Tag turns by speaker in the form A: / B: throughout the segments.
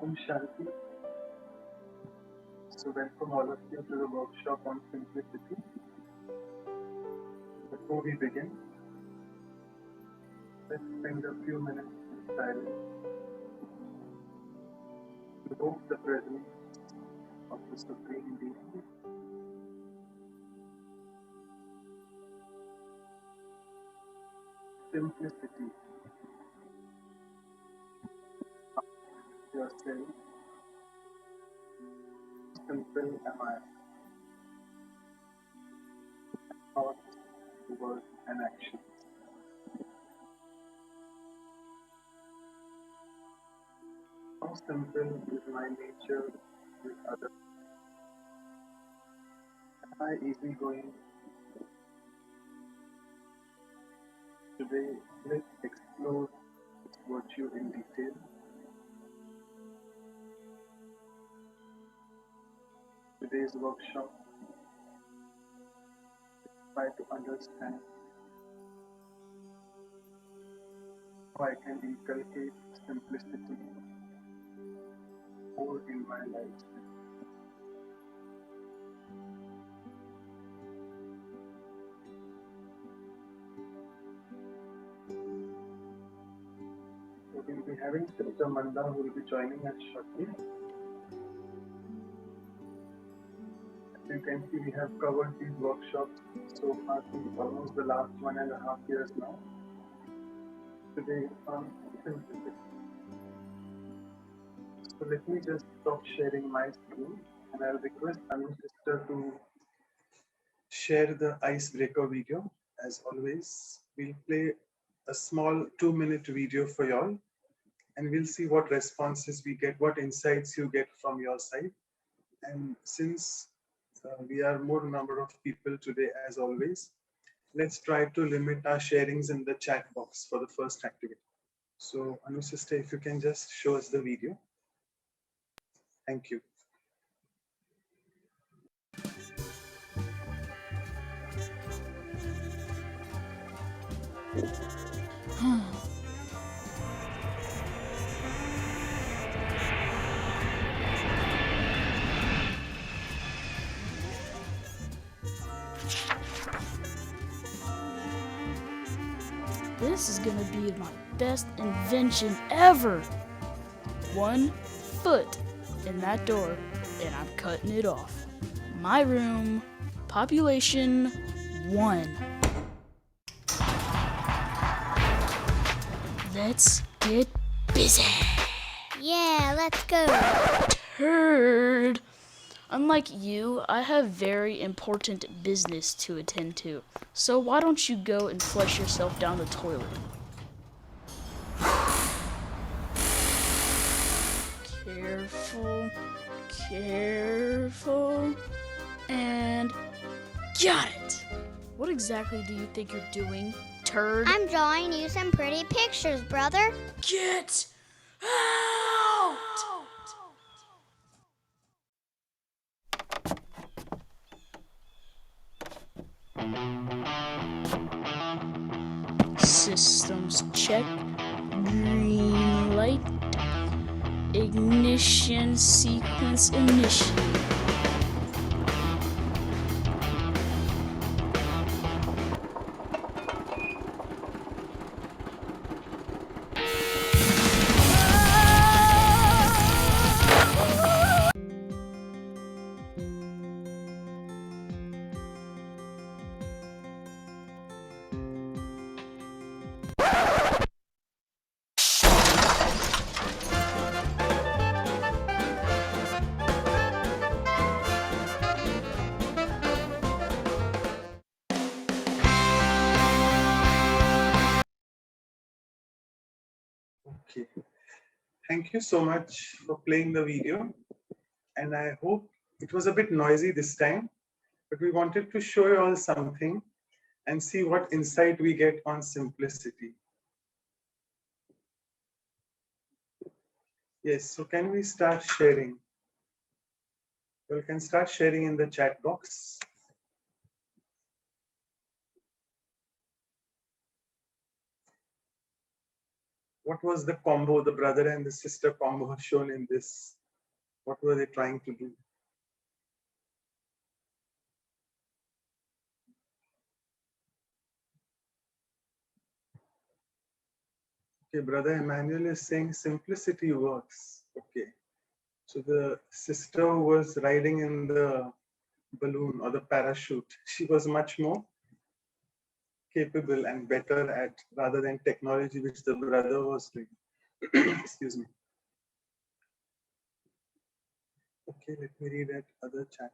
A: Om Shanti. So welcome all of you to the workshop on simplicity. Before we begin, let's spend a few minutes in silence to evoke the presence of the Supreme Being. Simplicity. Ask yourself, how simple am I? Thoughts, words, and actions. How simple is my nature with others? Am I easygoing? Today, let's explore this virtue in detail. Today's workshop try to understand how I can inculcate simplicity more in my life. So we'll be having Sister Manda who will be joining us shortly. As you can see, we have covered these workshops so far since almost the last 1.5 years now. Today is on simplicity. So let me just stop sharing my screen and I'll request Anu sister to share the icebreaker video. As always, we'll play a small 2-minute video for y'all and we'll see what responses we get, what insights you get from your side. And since we are more number of people today as always, let's try to limit our sharings in the chat box for the first activity. So Anu sister, if you can just show us the video. Thank you.
B: This is gonna be my best invention ever. 1 foot in that door and I'm cutting it off. My room, population 1. Let's get busy.
C: Yeah, let's go.
B: Turd. Unlike you, I have very important business to attend to. So why don't you go and flush yourself down the toilet? Careful, careful, and got it. What exactly do you think you're doing, turd?
C: I'm drawing you some pretty pictures, brother.
B: Get out! Systems check. Green light. Ignition sequence initiated.
A: Okay. Thank you so much for playing the video. And I hope it was a bit noisy this time, but we wanted to show you all something and see what insight we get on simplicity. Yes, so can we start sharing? Well, we can start sharing in the chat box. What was the combo, the brother and the sister combo shown in this? What were they trying to do? Okay, brother Emmanuel is saying simplicity works. Okay. So the sister who was riding in the balloon or the parachute, she was much more capable and better at rather than technology, which the brother was doing. Excuse me. Okay, let me read that other chat.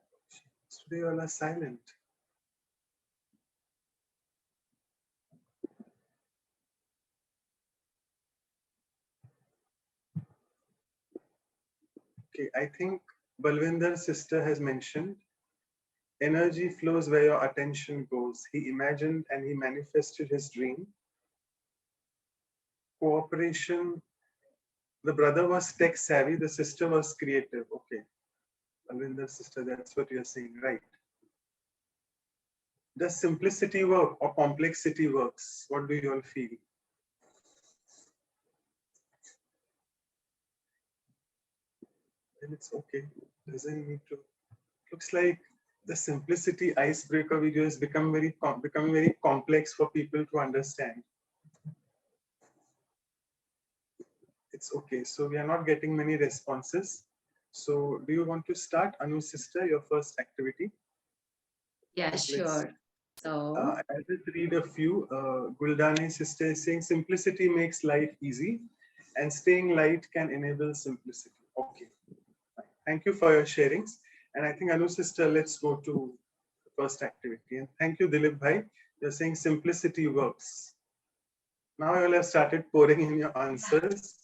A: Today all are silent. Okay, I think Balwinder's sister has mentioned energy flows where your attention goes. He imagined and he manifested his dream. Cooperation, the brother was tech savvy, the sister was creative. Okay, Balwinder's sister, that's what you're saying, right? Does simplicity work or complexity works? What do you all feel? Then it's okay. Doesn't need to. Looks like the simplicity icebreaker video has becoming very complex for people to understand. It's okay. So we are not getting many responses. So do you want to start, Anu sister, your first activity?
D: Yeah,
A: Let's
D: sure. So,
A: I'll just read a few. Guldani sister is saying simplicity makes life easy and staying light can enable simplicity. Okay. Thank you for your sharings. And I think Anu sister, let's go to the first activity. And thank you, Dilip Bhai. You're saying simplicity works. Now you all have started pouring in your answers.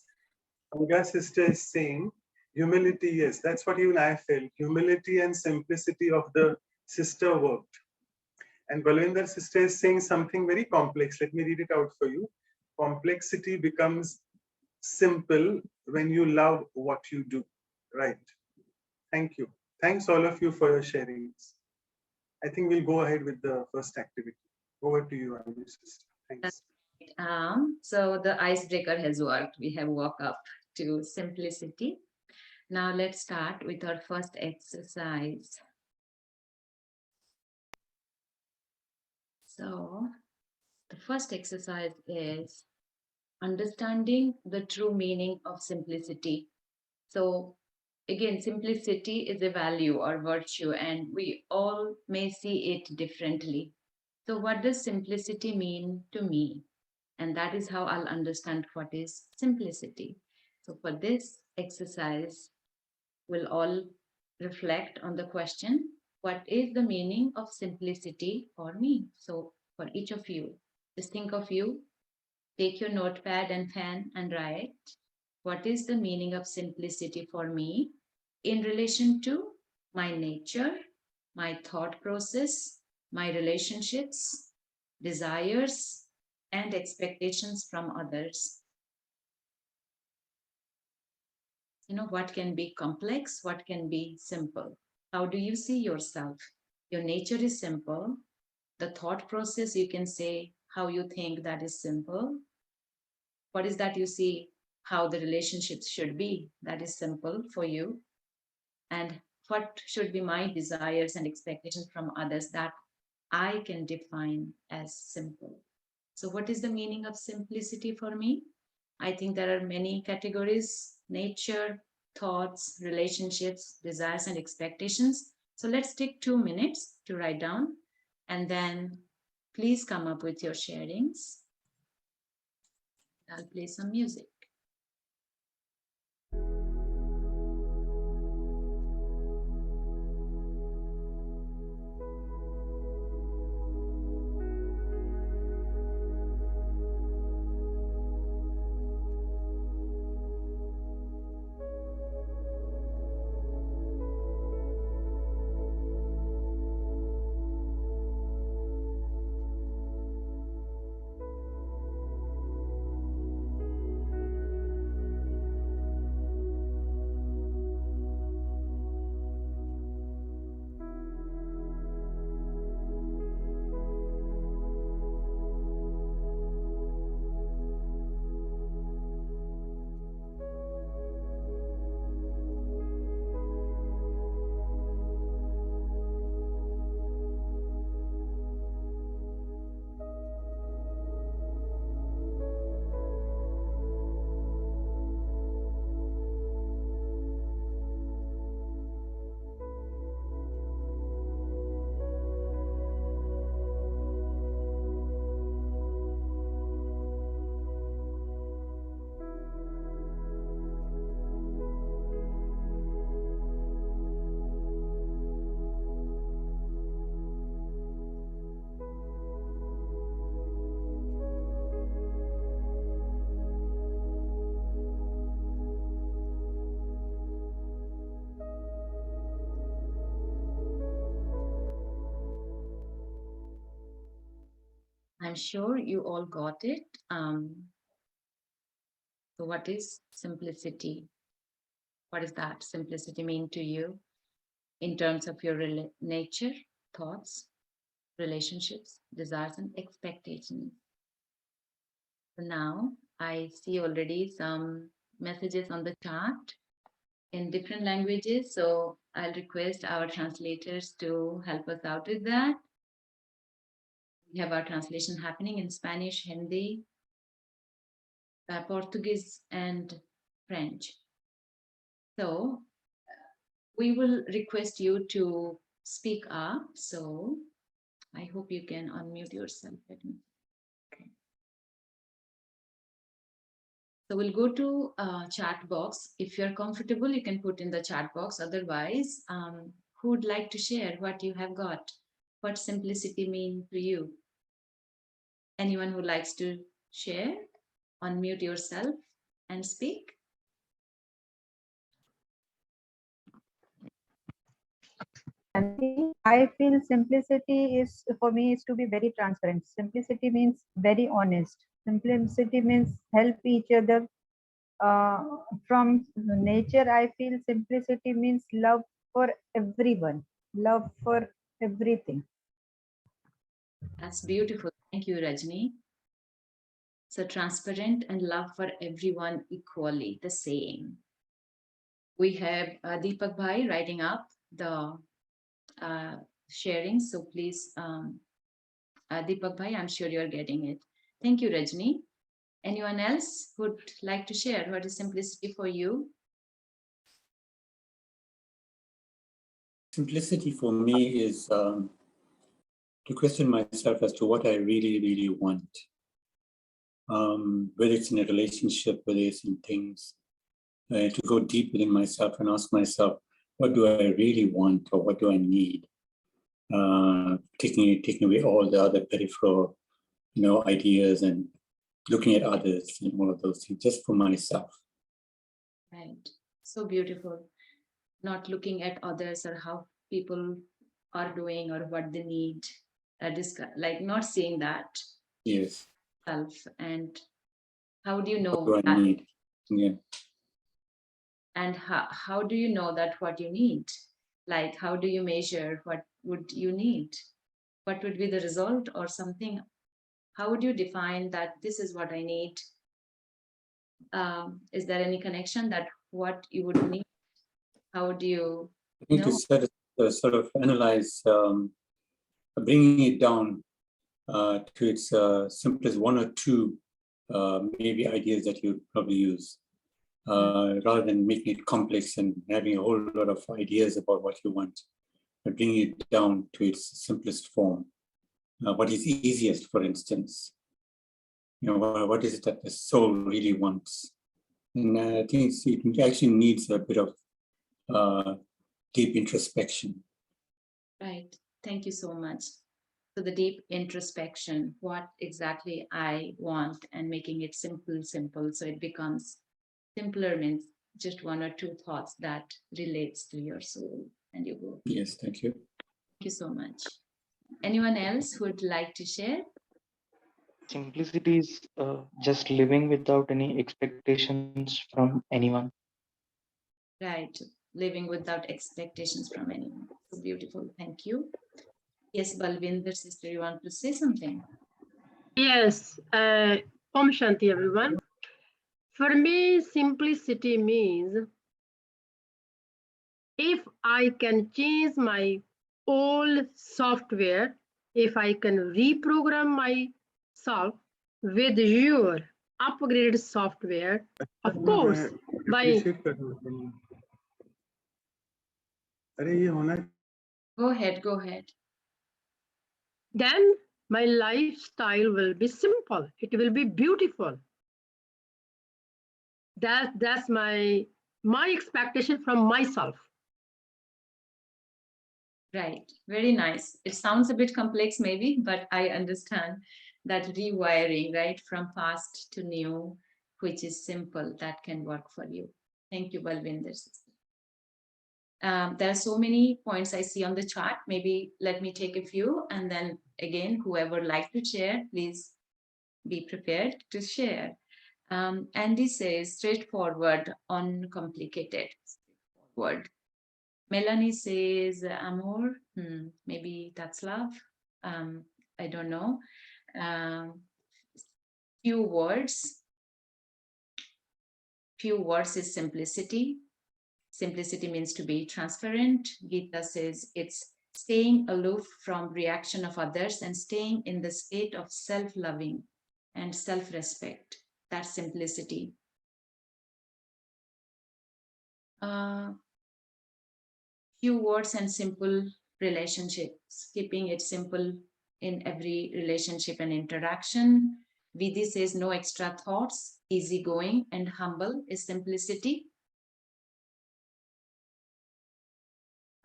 A: Olga sister is saying humility, yes, that's what even I felt. Humility and simplicity of the sister worked. And Balwinder sister is saying something very complex. Let me read it out for you. Complexity becomes simple when you love what you do. Right. Thank you. Thanks all of you for your sharings. I think we'll go ahead with the first activity. Over to you, Anu sister. Thanks.
D: so the icebreaker has worked. We have woke up to simplicity. Now let's start with our first exercise. So the first exercise is understanding the true meaning of simplicity. So again, simplicity is a value or virtue, and we all may see it differently. So, what does simplicity mean to me? And that is how I'll understand what is simplicity. So, for this exercise, we'll all reflect on the question, what is the meaning of simplicity for me? So, for each of you, just think of you, take your notepad and pen and write, what is the meaning of simplicity for me in relation to my nature, my thought process, my relationships, desires, and expectations from others? What can be complex, what can be simple? How do you see yourself? Your nature is simple. The thought process, you can say how you think that is simple. What is that you see how the relationships should be? That is simple for you. And what should be my desires and expectations from others that I can define as simple? So, what is the meaning of simplicity for me? I think there are many categories: nature, thoughts, relationships, desires, and expectations. So, let's take 2 minutes to write down and then please come up with your sharings. I'll play some music. I'm sure you all got it. So what is simplicity? What does that simplicity mean to you in terms of your nature, thoughts, relationships, desires, and expectations? So now I see already some messages on the chat in different languages. So I'll request our translators to help us out with that. We have our translation happening in Spanish, Hindi, Portuguese, and French. So we will request you to speak up. So I hope you can unmute yourself. Okay. So we'll go to chat box. If you're comfortable, you can put in the chat box. Otherwise, who would like to share what you have got? What simplicity mean to you? Anyone who likes to share, unmute yourself and speak.
E: I feel simplicity is for me is to be very transparent. Simplicity means very honest. Simplicity means help each other. From nature, I feel simplicity means love for everyone, love for everything.
D: That's beautiful. Thank you, Rajni. So transparent and love for everyone equally, the same. We have Deepak Bhai writing up the sharing. So please, Deepak Bhai, I'm sure you're getting it. Thank you, Rajni. Anyone else would like to share what is simplicity for you?
F: Simplicity for me is to question myself as to what I really, really want. Whether it's in a relationship, whether it's in things, to go deep within myself and ask myself, what do I really want or what do I need? Taking away all the other peripheral, ideas and looking at others and all of those things just for myself.
D: Right. So beautiful. Not looking at others or how people are doing or what they need. Like not seeing that.
F: Yes.
D: Self. And how do you know
F: what do I need? Yeah.
D: And how do you know that what you need? Like how do you measure what would you need? What would be the result or something? How would you define that this is what I need? Is there any connection that what you would need? How do you
F: I think to sort of analyze, bringing it down to its simplest one or two maybe ideas that you'd probably use, rather than making it complex and having a whole lot of ideas about what you want, but bringing it down to its simplest form. What is easiest, for instance? What is it that the soul really wants? And I think it actually needs a bit of deep introspection.
D: Right. Thank you so much. So the deep introspection, what exactly I want, and making it simple, so it becomes simpler means just one or two thoughts that relates to your soul and you go.
F: Yes, thank you.
D: Thank you so much. Anyone else who would like to share?
G: Simplicity is just living without any expectations from anyone.
D: Right. Living without expectations from anyone. So beautiful. Thank you. Yes, Balvinder, sister, you want to say something?
H: Yes. Om Shanti, everyone. For me, simplicity means if I can change my old software, if I can reprogram myself with your upgraded software, of course, by
D: Go ahead.
H: Then my lifestyle will be simple. It will be beautiful. That's my expectation from myself.
D: Right. Very nice. It sounds a bit complex maybe, but I understand that rewiring, right, from past to new, which is simple, that can work for you. Thank you, Balvinder. There are so many points I see on the chart. Maybe let me take a few, and then again, whoever would like to share, please be prepared to share. Andy says straightforward, uncomplicated. Straightforward. Melanie says amor. Maybe that's love. I don't know. Few words. Few words is simplicity. Simplicity means to be transparent. Gita says it's staying aloof from reaction of others and staying in the state of self-loving and self-respect. That's simplicity. Few words and simple relationships, keeping it simple in every relationship and interaction. Vidhi says no extra thoughts, easygoing and humble is simplicity.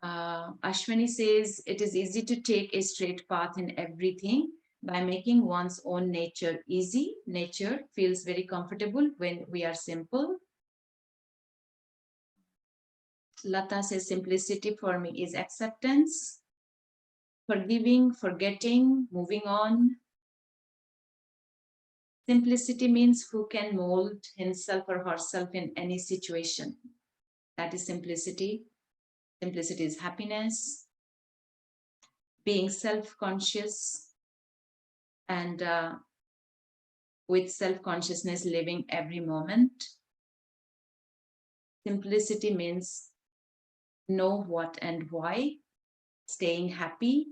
D: Ashwini says it is easy to take a straight path in everything by making one's own nature easy. Nature feels very comfortable when we are simple. Lata says simplicity for me is acceptance, forgiving, forgetting, moving on. Simplicity means who can mold himself or herself in any situation. That is simplicity. Simplicity is happiness, being self-conscious, and with self-consciousness living every moment. Simplicity means know what and why, staying happy.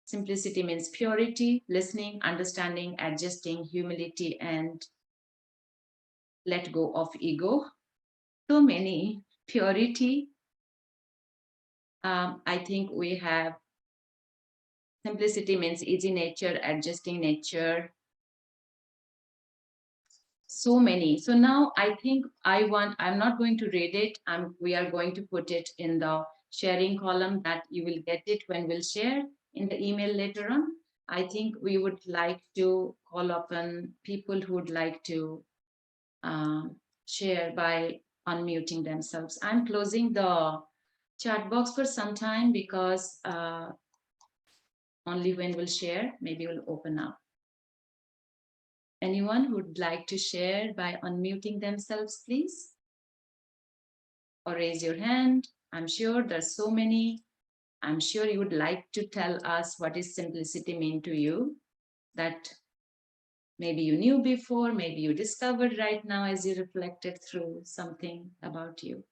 D: Simplicity means purity, listening, understanding, adjusting, humility, and let go of ego. So many. Purity. I think we have simplicity means easy nature, adjusting nature. So many. So now I think I'm not going to read it. We are going to put it in the sharing column that you will get it when we'll share in the email later on. I think we would like to call upon people who would like to share by unmuting themselves. I'm closing the chat box for some time because only when we'll share, maybe we'll open up. Anyone who would like to share by unmuting themselves, please? Or raise your hand. I'm sure there's so many. I'm sure you would like to tell us what is simplicity mean to you, that maybe you knew before, maybe you discovered right now as you reflected through something about you.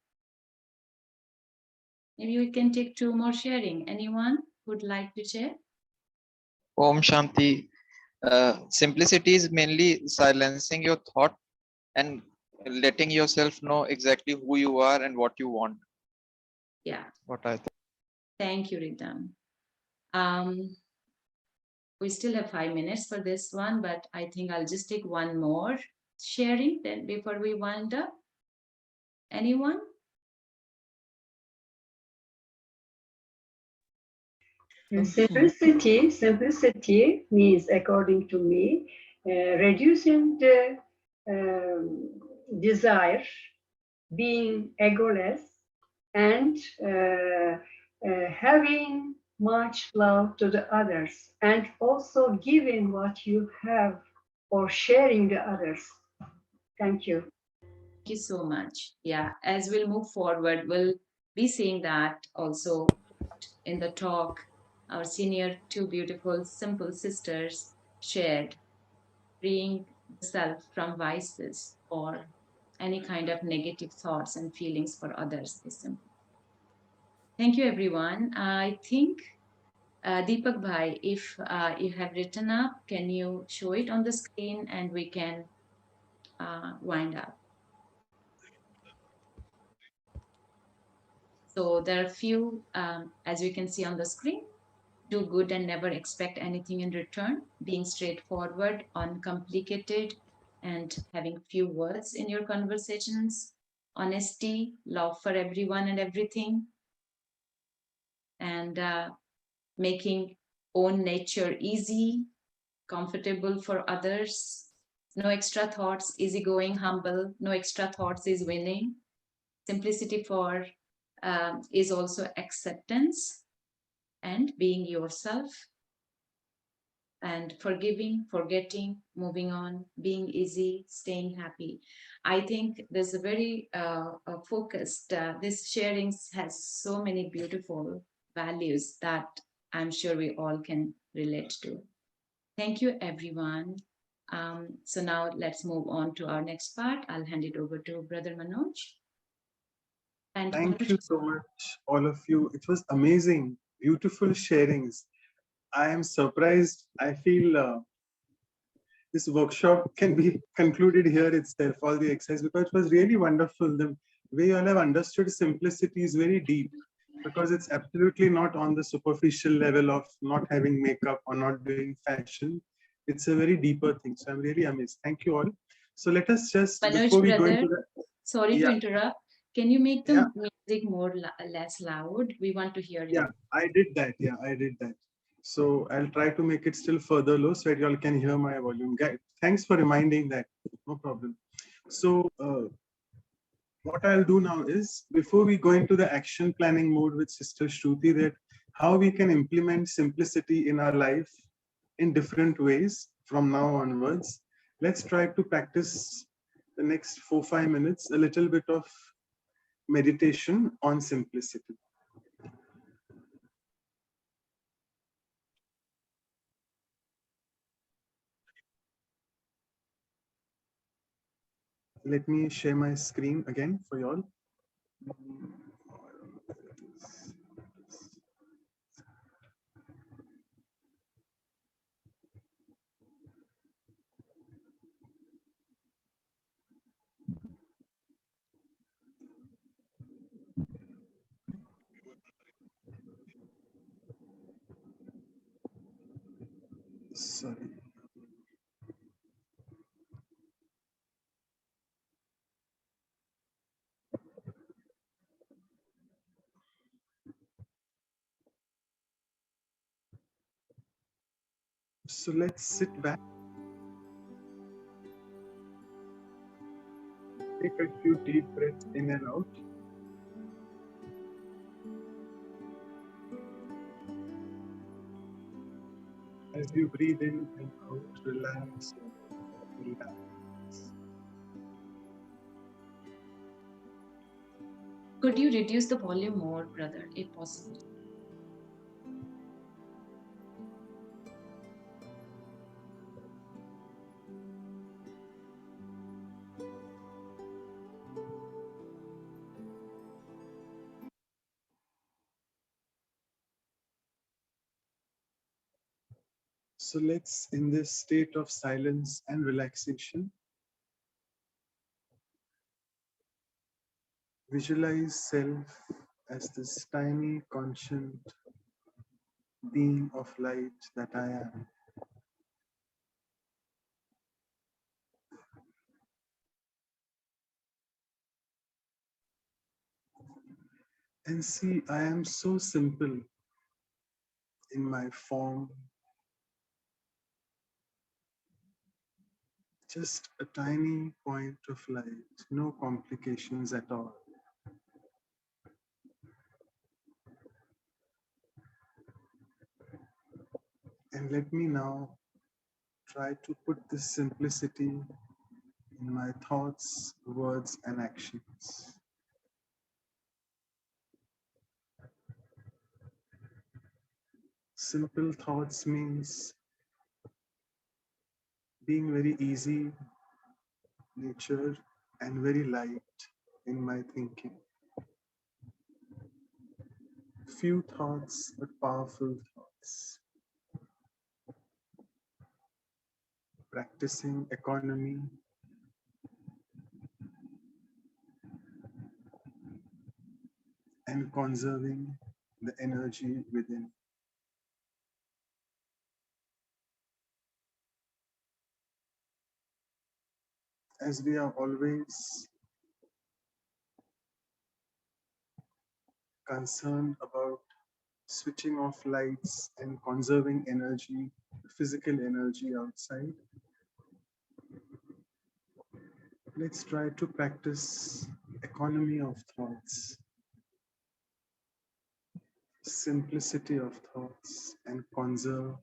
D: Maybe we can take 2 more sharing. Anyone who'd like to share?
I: Om Shanti. Simplicity is mainly silencing your thought and letting yourself know exactly who you are and what you want.
D: Yeah.
I: What I think.
D: Thank you, Ritam. We still have 5 minutes for this one, but I think I'll just take one more sharing then before we wind up. Anyone?
J: Simplicity means, according to me, reducing the desire, being egoless, and having much love to the others, and also giving what you have or sharing the others. Thank you.
D: Thank you so much. Yeah, as we'll move forward, we'll be seeing that also in the talk. Our senior 2 beautiful, simple sisters shared, freeing the self from vices or any kind of negative thoughts and feelings for others is simple. Thank you, everyone. I think, Deepak Bhai, if you have written up, can you show it on the screen and we can wind up? So there are a few, as you can see on the screen. Do good and never expect anything in return, being straightforward, uncomplicated, and having few words in your conversations, honesty, love for everyone and everything, and making own nature easy, comfortable for others, no extra thoughts, easygoing, humble, no extra thoughts is winning, simplicity for is also acceptance and being yourself, and forgiving, forgetting, moving on, being easy, staying happy. I think there's a very focused, this sharing has so many beautiful values that I'm sure we all can relate to. Thank you, everyone. So now let's move on to our next part. I'll hand it over to Brother Manoj. And
A: Thank you so much, all of you. It was amazing, beautiful sharings. I am surprised. I feel this workshop can be concluded here itself, all the exercise, because it was really wonderful. The way you all have understood simplicity is very deep, because it's absolutely not on the superficial level of not having makeup or not doing fashion. It's a very deeper thing. So I'm really amazed. Thank you all. So let us just,
D: Manoj,
A: before we go
D: brother,
A: into the...
D: sorry to
A: Yeah,
D: interrupt. Can you make the
A: yeah,
D: music more less loud? We want to hear
A: yeah,
D: you.
A: I did that. Yeah, I did that. So I'll try to make it still further low so that you all can hear my volume. Guys, thanks for reminding that. No problem. So what I'll do now is, before we go into the action planning mode with Sister Shruti, that how we can implement simplicity in our life in different ways from now onwards, let's try to practice the next 4-5 minutes, a little bit of meditation on simplicity. Let me share my screen again for you all. Sorry. So let's sit back, take a few deep breaths in and out. As you breathe in and out, relax, relax.
D: Could you reduce the volume more, brother, if possible?
A: So let's, in this state of silence and relaxation, visualize self as this tiny, conscient being of light that I am. And see, I am so simple in my form, just a tiny point of light, no complications at all. And let me now try to put this simplicity in my thoughts, words, and actions. Simple thoughts means being very easy nature and very light in my thinking. Few thoughts, but powerful thoughts. Practicing economy, and conserving the energy within. As we are always concerned about switching off lights and conserving energy, physical energy outside, let's try to practice economy of thoughts. simplicity of thoughts and conserve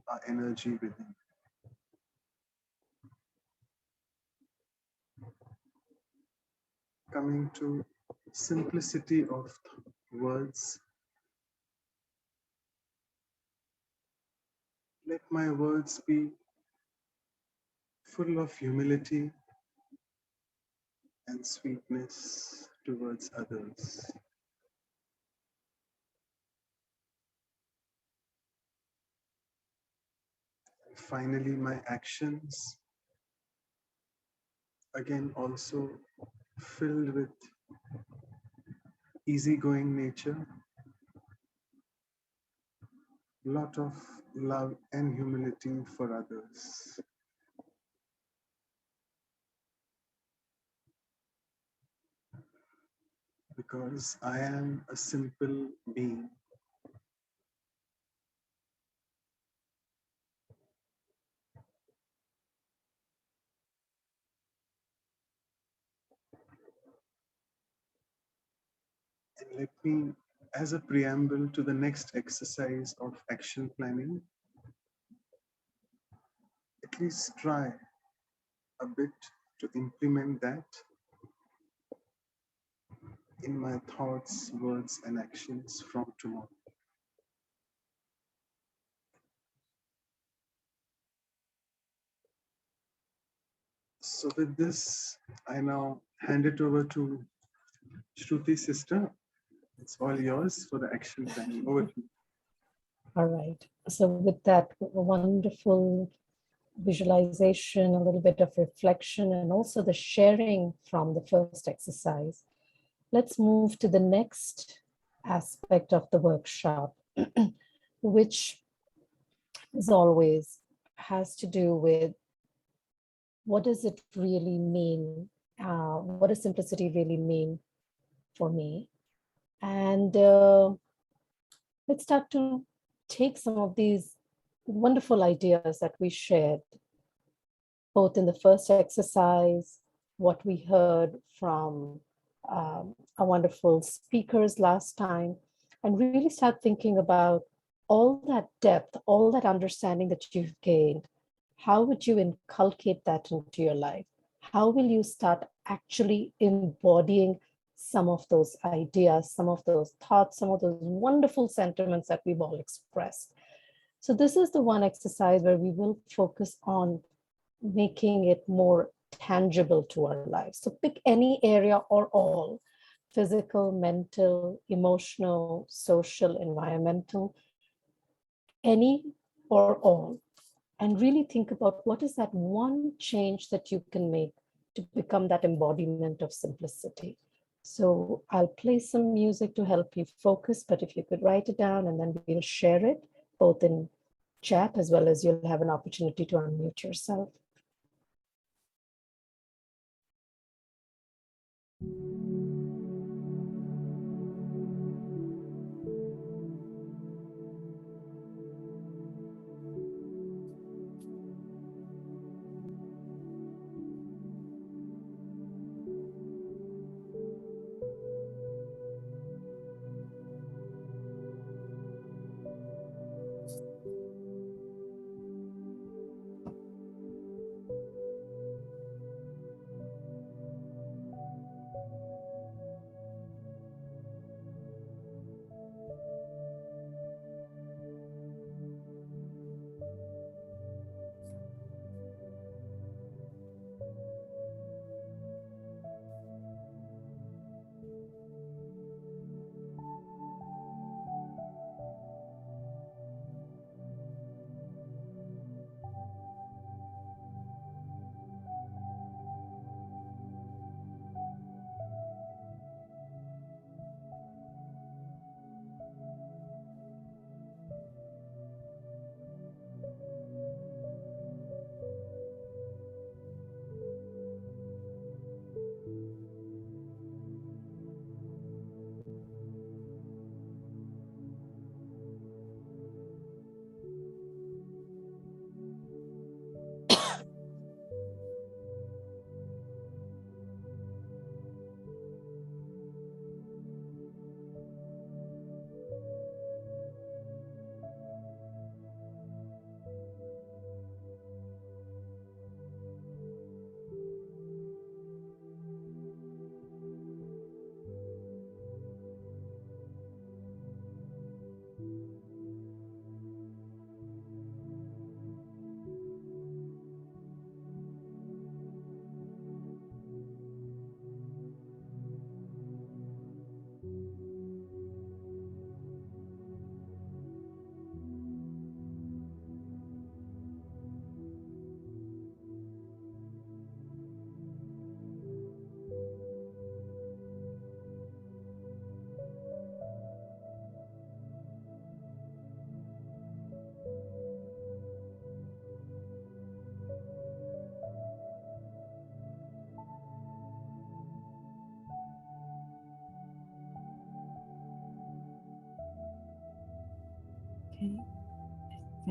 A: our energy within. Coming to simplicity of words, let my words be full of humility and sweetness towards others. Finally, my actions, again, also filled with easygoing nature, lot of love and humility for others. Because I am a simple being. And let me, as a preamble to the next exercise of action planning, at least try a bit to implement that in my thoughts, words, and actions from tomorrow. So with this, I now hand it over to Shruti sister. It's all yours for the action planning. Over to you.
K: All right. So with that wonderful visualization, a little bit of reflection, and also the sharing from the first exercise, let's move to the next aspect of the workshop, which, as always, has to do with what does it really mean? What does simplicity really mean for me? And let's start to take some of these wonderful ideas that we shared, both in the first exercise, what we heard from our wonderful speakers last time, and really start thinking about all that depth, all that understanding that you've gained. How would you inculcate that into your life? How will you start actually embodying some of those ideas, some of those thoughts, some of those wonderful sentiments that we've all expressed? So this is the one exercise where we will focus on making it more tangible to our lives. So pick any area or all: physical, mental, emotional, social, environmental, any or all, and really think about what is that one change that you can make to become that embodiment of simplicity. So I'll play some music to help you focus, but if you could write it down, and then we'll share it both in chat as well as you'll have an opportunity to unmute yourself.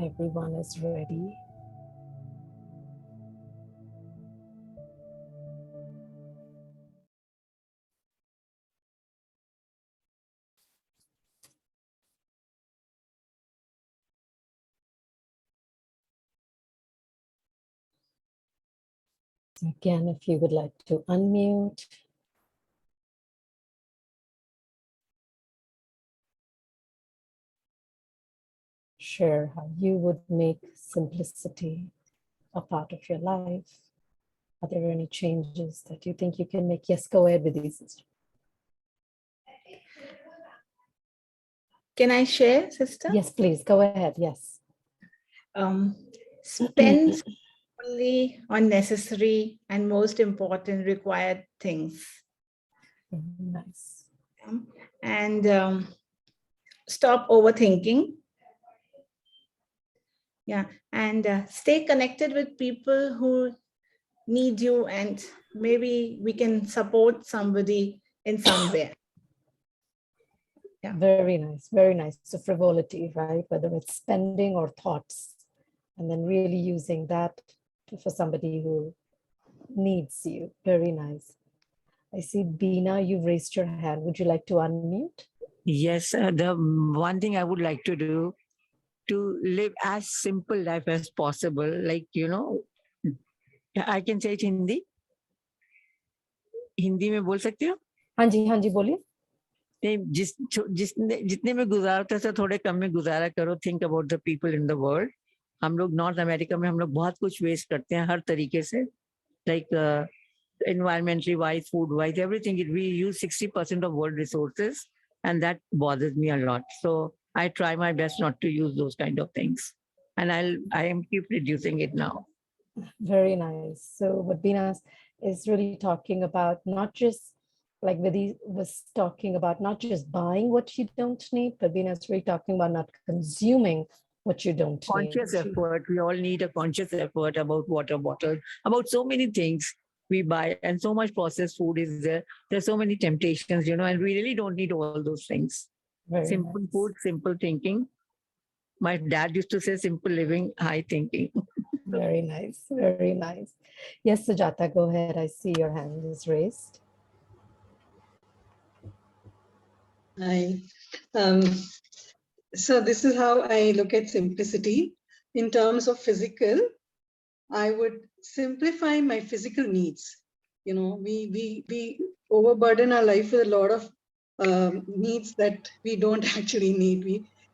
K: Everyone is ready. Again, if you would like to unmute. Share how you would make simplicity a part of your life. Are there any changes that you think you can make? Yes, go ahead with these.
L: Can I share, sister?
K: Yes, please, go ahead, yes.
L: Spend only on necessary and most important required things.
K: Nice.
L: And stop overthinking. Yeah, and stay connected with people who need you, and maybe we can support somebody in some way. Yeah.
K: Very nice, very nice. So frivolity, right? Whether it's spending or thoughts, and then really using that for somebody who needs you. Very nice. I see, Bina, you've raised your hand. Would you like to unmute?
M: Yes, the one thing I would like to do, to live as simple life as possible. Like, you know, I can say it Hindi. Hindi में बोल सकते हो?
K: हाँ जी बोलिए.
M: जितने में गुजारते हैं थोड़े कम में गुजारा करो. Think about the people in the world. हम लोग नॉर्थ अमेरिका में हम लोग बहुत कुछ वेस्ट करते हैं हर तरीके से. Like environmentally wise, food wise, everything. We use 60% of world resources, and that bothers me a lot. So I try my best not to use those kind of things, and I am keep reducing it now.
K: Very nice. So what Bina is really talking about, not just like Vidhi was talking about, not just buying what you don't need, but Bina is really talking about not consuming what you don't need.
M: Conscious effort. We all need a conscious effort about water bottle, about so many things we buy, and so much processed food is there. There's so many temptations, you know, and we really don't need all those things.
K: Very
M: simple
K: nice.
M: Food, simple thinking. My dad used to say simple living, high thinking.
K: Very nice, very nice. Yes, Sujata, go ahead. I see your hand is raised.
J: Hi. So this is how I look at simplicity. In terms of physical, I would simplify my physical needs. You know, we overburden our life with a lot of needs that we don't actually need.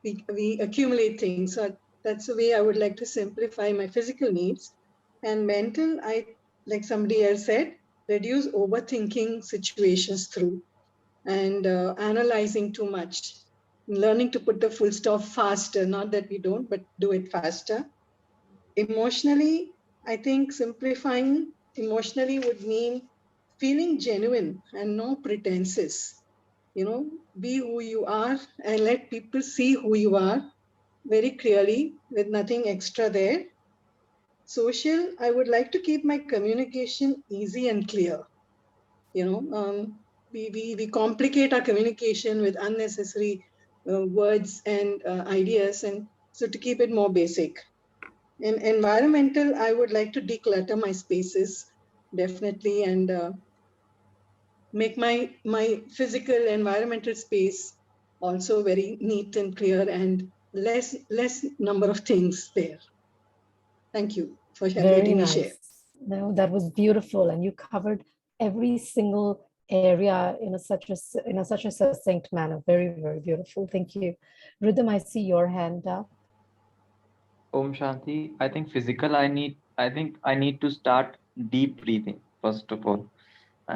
J: We accumulate things. So that's the way I would like to simplify my physical needs. And mental, like somebody else said, reduce overthinking situations through and analyzing too much, learning to put the full stop faster, not that we don't, but do it faster. Emotionally, I think simplifying emotionally would mean feeling genuine and no pretenses. You know, be who you are and let people see who you are very clearly with nothing extra there. Social, I would like to keep my communication easy and clear. You know, we complicate our communication with unnecessary words and ideas, and so to keep it more basic. In environmental, I would like to declutter my spaces, definitely, and make my physical environmental space also very neat and clear, and less number of things there. Thank you for letting me share.
K: No, that was beautiful, and you covered every single area in such a succinct manner. Very, very beautiful. Thank you. Rhythm, I see your hand up.
G: Om Shanti. I think physical, I think I need to start deep breathing, first of all.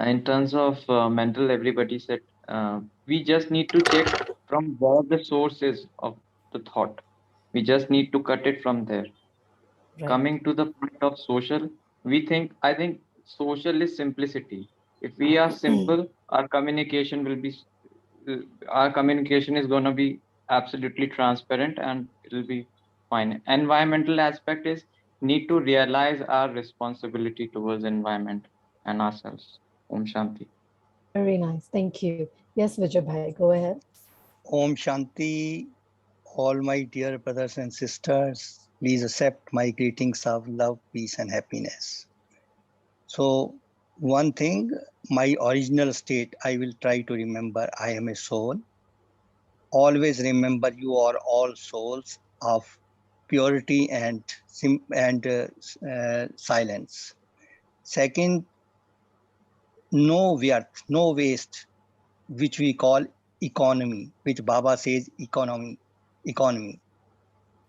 G: In terms of mental, everybody said we just need to check from where the source is of the thought. We just need to cut it from there.
K: Right.
G: Coming to the point of social, I think social is simplicity. If we are simple, our communication is going to be absolutely transparent, and it'll be fine. Environmental aspect is need to realize our responsibility towards environment and ourselves. Om Shanti.
K: Very nice. Thank you. Yes, Vijay Bhai, go ahead.
N: Om Shanti, all my dear brothers and sisters. Please accept my greetings of love, peace, and happiness. So, one thing, my original state, I will try to remember. I am a soul. Always remember, you are all souls of purity and silence. Second, no व्यर्थ, no waste, which we call economy, which Baba says economy.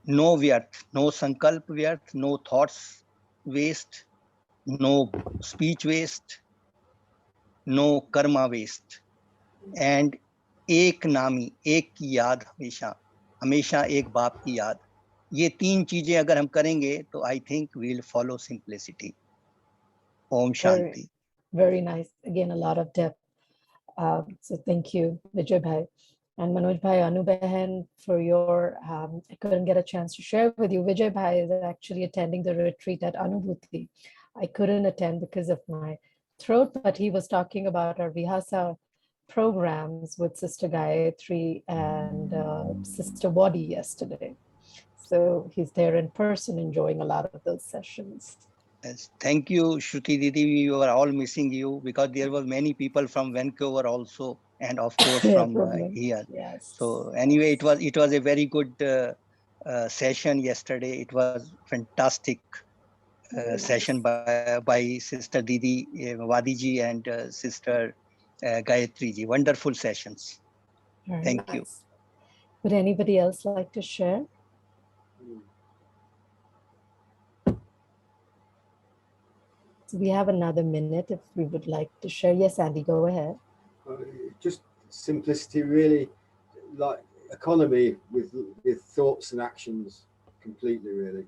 N: No व्यर्थ, no sankalp व्यर्थ, no thoughts waste, no speech waste, no karma waste, and एक नामी, एक की याद हमेशा, हमेशा एक बाप की याद. ये तीन चीजें अगर हम करेंगे तो I think we'll follow simplicity. Om Shanti.
K: Very nice. Again, a lot of depth. So thank you, Vijay Bhai. And Manoj Bhai, Anu Behan, for your, I couldn't get a chance to share with you. Vijay Bhai is actually attending the retreat at Anubhuti. I couldn't attend because of my throat, but he was talking about our Vihasa programs with Sister Gayatri and Sister Wadi yesterday. So he's there in person enjoying a lot of those sessions.
N: Yes. Thank you, Shruti Didi. We were all missing you because there were many people from Vancouver also, and of course from here.
K: Yes.
N: So anyway, it was a very good session yesterday. It was fantastic session by Sister Didi Wadiji and Sister Gayatri ji. Wonderful sessions.
K: Very
N: Thank
K: nice.
N: you.
K: Would anybody else like to share? So we have another minute if we would like to share. Yes, Andy, go ahead.
O: Just simplicity, really, like economy with thoughts and actions completely, really.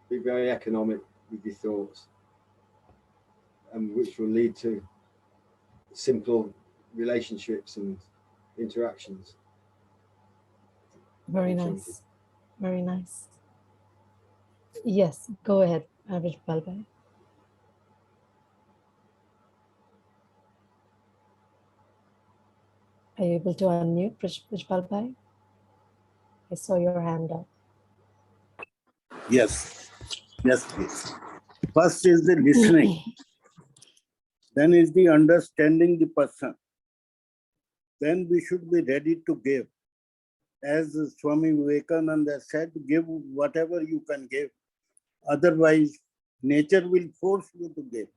O: Be very economic with your thoughts, and which will lead to simple relationships and interactions.
K: Very nice. Very nice. Yes, go ahead, Vijpal Bhai. Are you able to unmute, Vijpal Bhai? I saw your hand up.
P: Yes, yes, please. First is the listening, then is the understanding the person. Then we should be ready to give. As Swami Vivekananda said, give whatever you can give. Otherwise, nature will force you to give.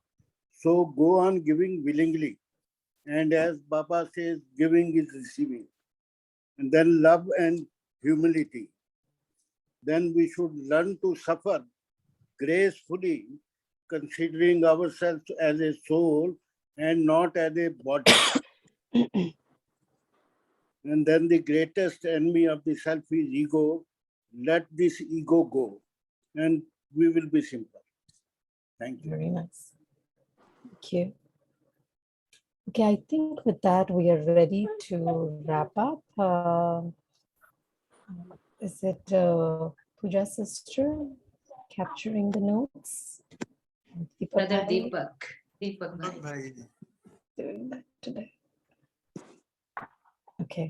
P: So go on giving willingly. And as Baba says, giving is receiving. And then love and humility. Then we should learn to suffer gracefully, considering ourselves as a soul and not as a body. And then the greatest enemy of the self is ego. Let this ego go and we will be simple. Thank you.
K: Very nice. Thank you. Okay, I think with that we are ready to wrap up. Is it Pooja sister capturing the notes?
D: Brother
K: Bhai
D: Deepak Bhai.
K: doing that today. Okay.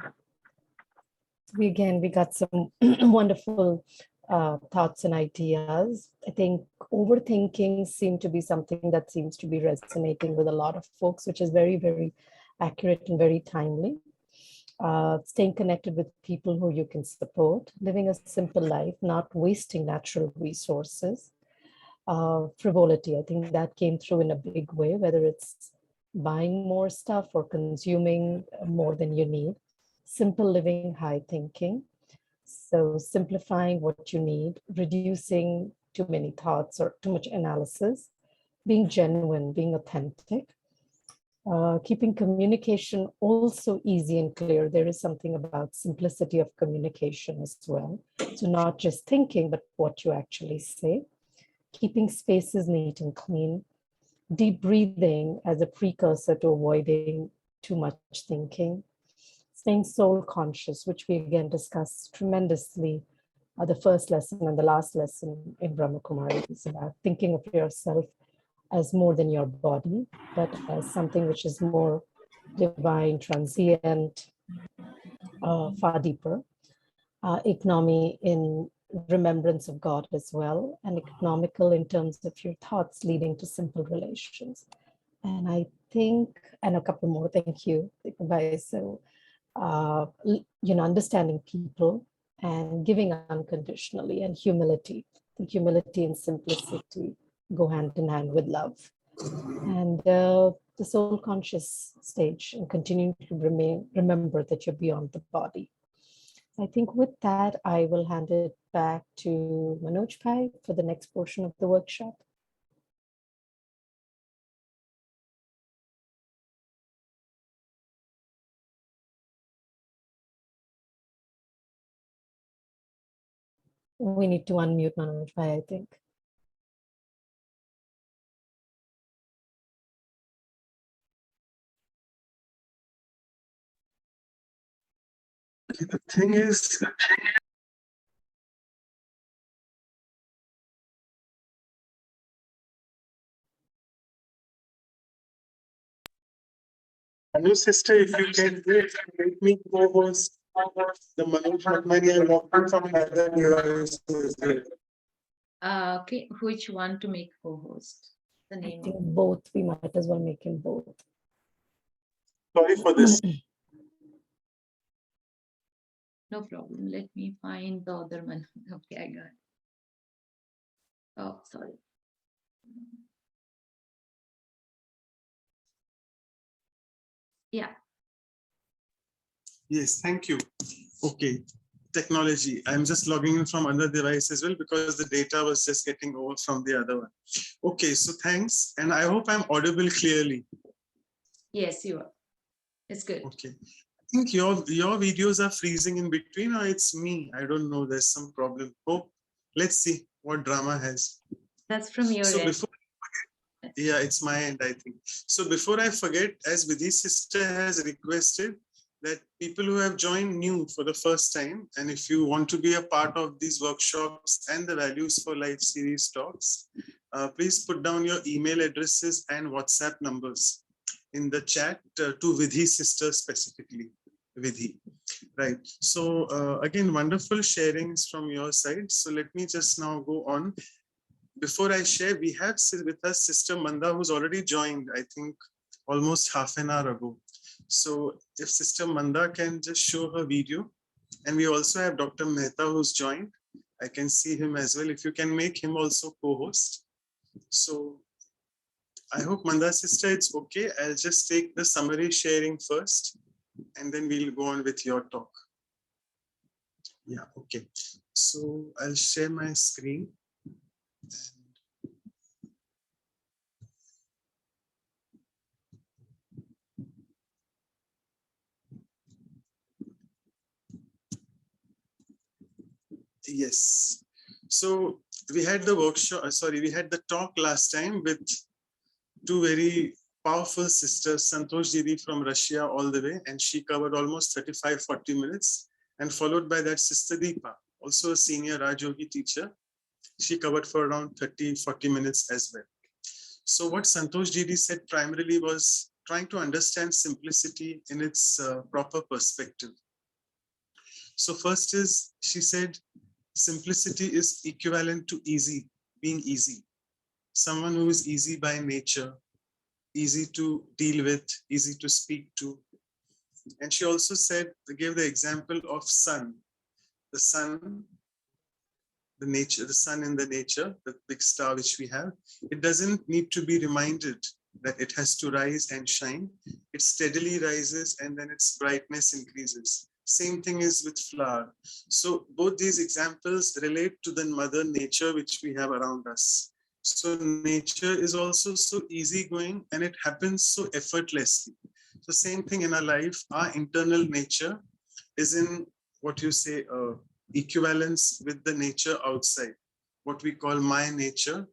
K: We got some wonderful thoughts and ideas. I think overthinking seemed to be something that seems to be resonating with a lot of folks, which is very, very accurate and very timely. Staying connected with people who you can support, living a simple life, not wasting natural resources. Frivolity, I think that came through in a big way, whether it's buying more stuff or consuming more than you need. Simple living, high thinking. So simplifying what you need, reducing too many thoughts or too much analysis, being genuine, being authentic, keeping communication also easy and clear. There is something about simplicity of communication as well. So not just thinking, but what you actually say, keeping spaces neat and clean, deep breathing as a precursor to avoiding too much thinking, staying soul conscious, which we again discussed tremendously, the first lesson and the last lesson in Brahma Kumari is about thinking of yourself as more than your body, but as something which is more divine, transient, far deeper. Economy in remembrance of God as well, and economical in terms of your thoughts leading to simple relations. And I think, and a couple more, thank you. Bye. So, understanding people and giving unconditionally, and humility. The humility and simplicity go hand in hand with love. And the soul conscious stage, and continuing to remember that you're beyond the body. I think with that, I will hand it back to Manoj Bhai for the next portion of the workshop. We need to unmute Manoj Bhai, I think.
A: The thing is, hello sister, if you can make me co-host the Manoj Bhai and walking from other devices as well.
D: Okay, which one to make co-host? The
K: I
D: name.
K: think both, we might as well make him both.
A: Sorry for this.
D: No problem. Let me find the other one. Okay, I got it. Oh, sorry. Yeah.
A: Yes, thank you. Okay, technology. I'm just logging in from another device as well because the data was just getting over from the other one. Okay, so thanks. And I hope I'm audible clearly.
D: Yes, you are. It's good.
A: Okay. I think your videos are freezing in between, or it's me. I don't know. There's some problem. Oh, let's see what drama has.
D: That's from your
A: So
D: end.
A: before, yeah, it's my end, I think. So before I forget, as Vidhi's sister has requested, that people who have joined new for the first time, and if you want to be a part of these workshops and the Values for Life series talks, please put down your email addresses and WhatsApp numbers in the chat to Vidhi's sister specifically, Vidhi. Right. So again, wonderful sharings from your side. So let me just now go on. Before I share, we have with us Sister Manda, who's already joined, I think, almost half an hour ago. So if Sister Manda can just show her video. And we also have Dr. Mehta, who's joined. I can see him as well. If you can make him also co-host. So I hope Manda sister, it's okay. I'll just take the summary sharing first, and then we'll go on with your talk. Yeah, okay. So I'll share my screen. Yes. So we had the workshop, we had the talk last time with two very powerful sisters, Santosh Didi from Russia all the way, and she covered almost 35-40 minutes, and followed by that Sister Deepa, also a senior Raj Yogi teacher. She covered for around 30-40 minutes as well. So what Santosh Didi said primarily was trying to understand simplicity in its proper perspective. So first is, she said, simplicity is equivalent to easy, being easy. Someone who is easy by nature, easy to deal with, easy to speak to. And she also said, gave the example of sun. The sun, the nature, the sun in the nature, the big star which we have, it doesn't need to be reminded that it has to rise and shine. It steadily rises and then its brightness increases. Same thing is with flower. So both these examples relate to the mother nature which we have around us. So nature is also so easygoing and it happens so effortlessly. So same thing in our life, our internal nature is in what you say, equivalence with the nature outside, what we call my nature.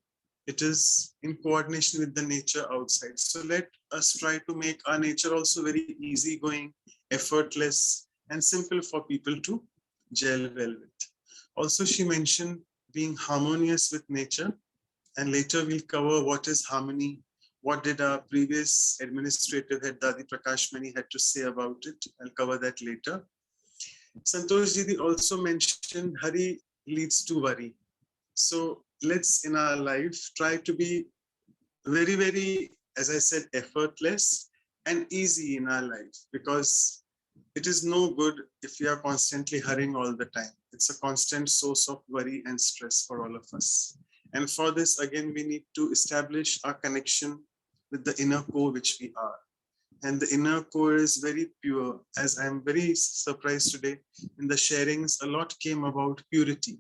A: It is in coordination with the nature outside. So let us try to make our nature also very easygoing, effortless, and simple for people to gel well with. Also, she mentioned being harmonious with nature, and later we'll cover what is harmony, what did our previous administrative head Dadi Prakash Mani had to say about it. I'll cover that later. Santosh Didi also mentioned Hari leads to worry. So let's in our life try to be very, very, as I said, effortless and easy in our life, because it is no good if we are constantly hurrying all the time. It's a constant source of worry and stress for all of us. And for this, again, we need to establish our connection with the inner core which we are. And the inner core is very pure. As I'm very surprised today in the sharings, a lot came about purity.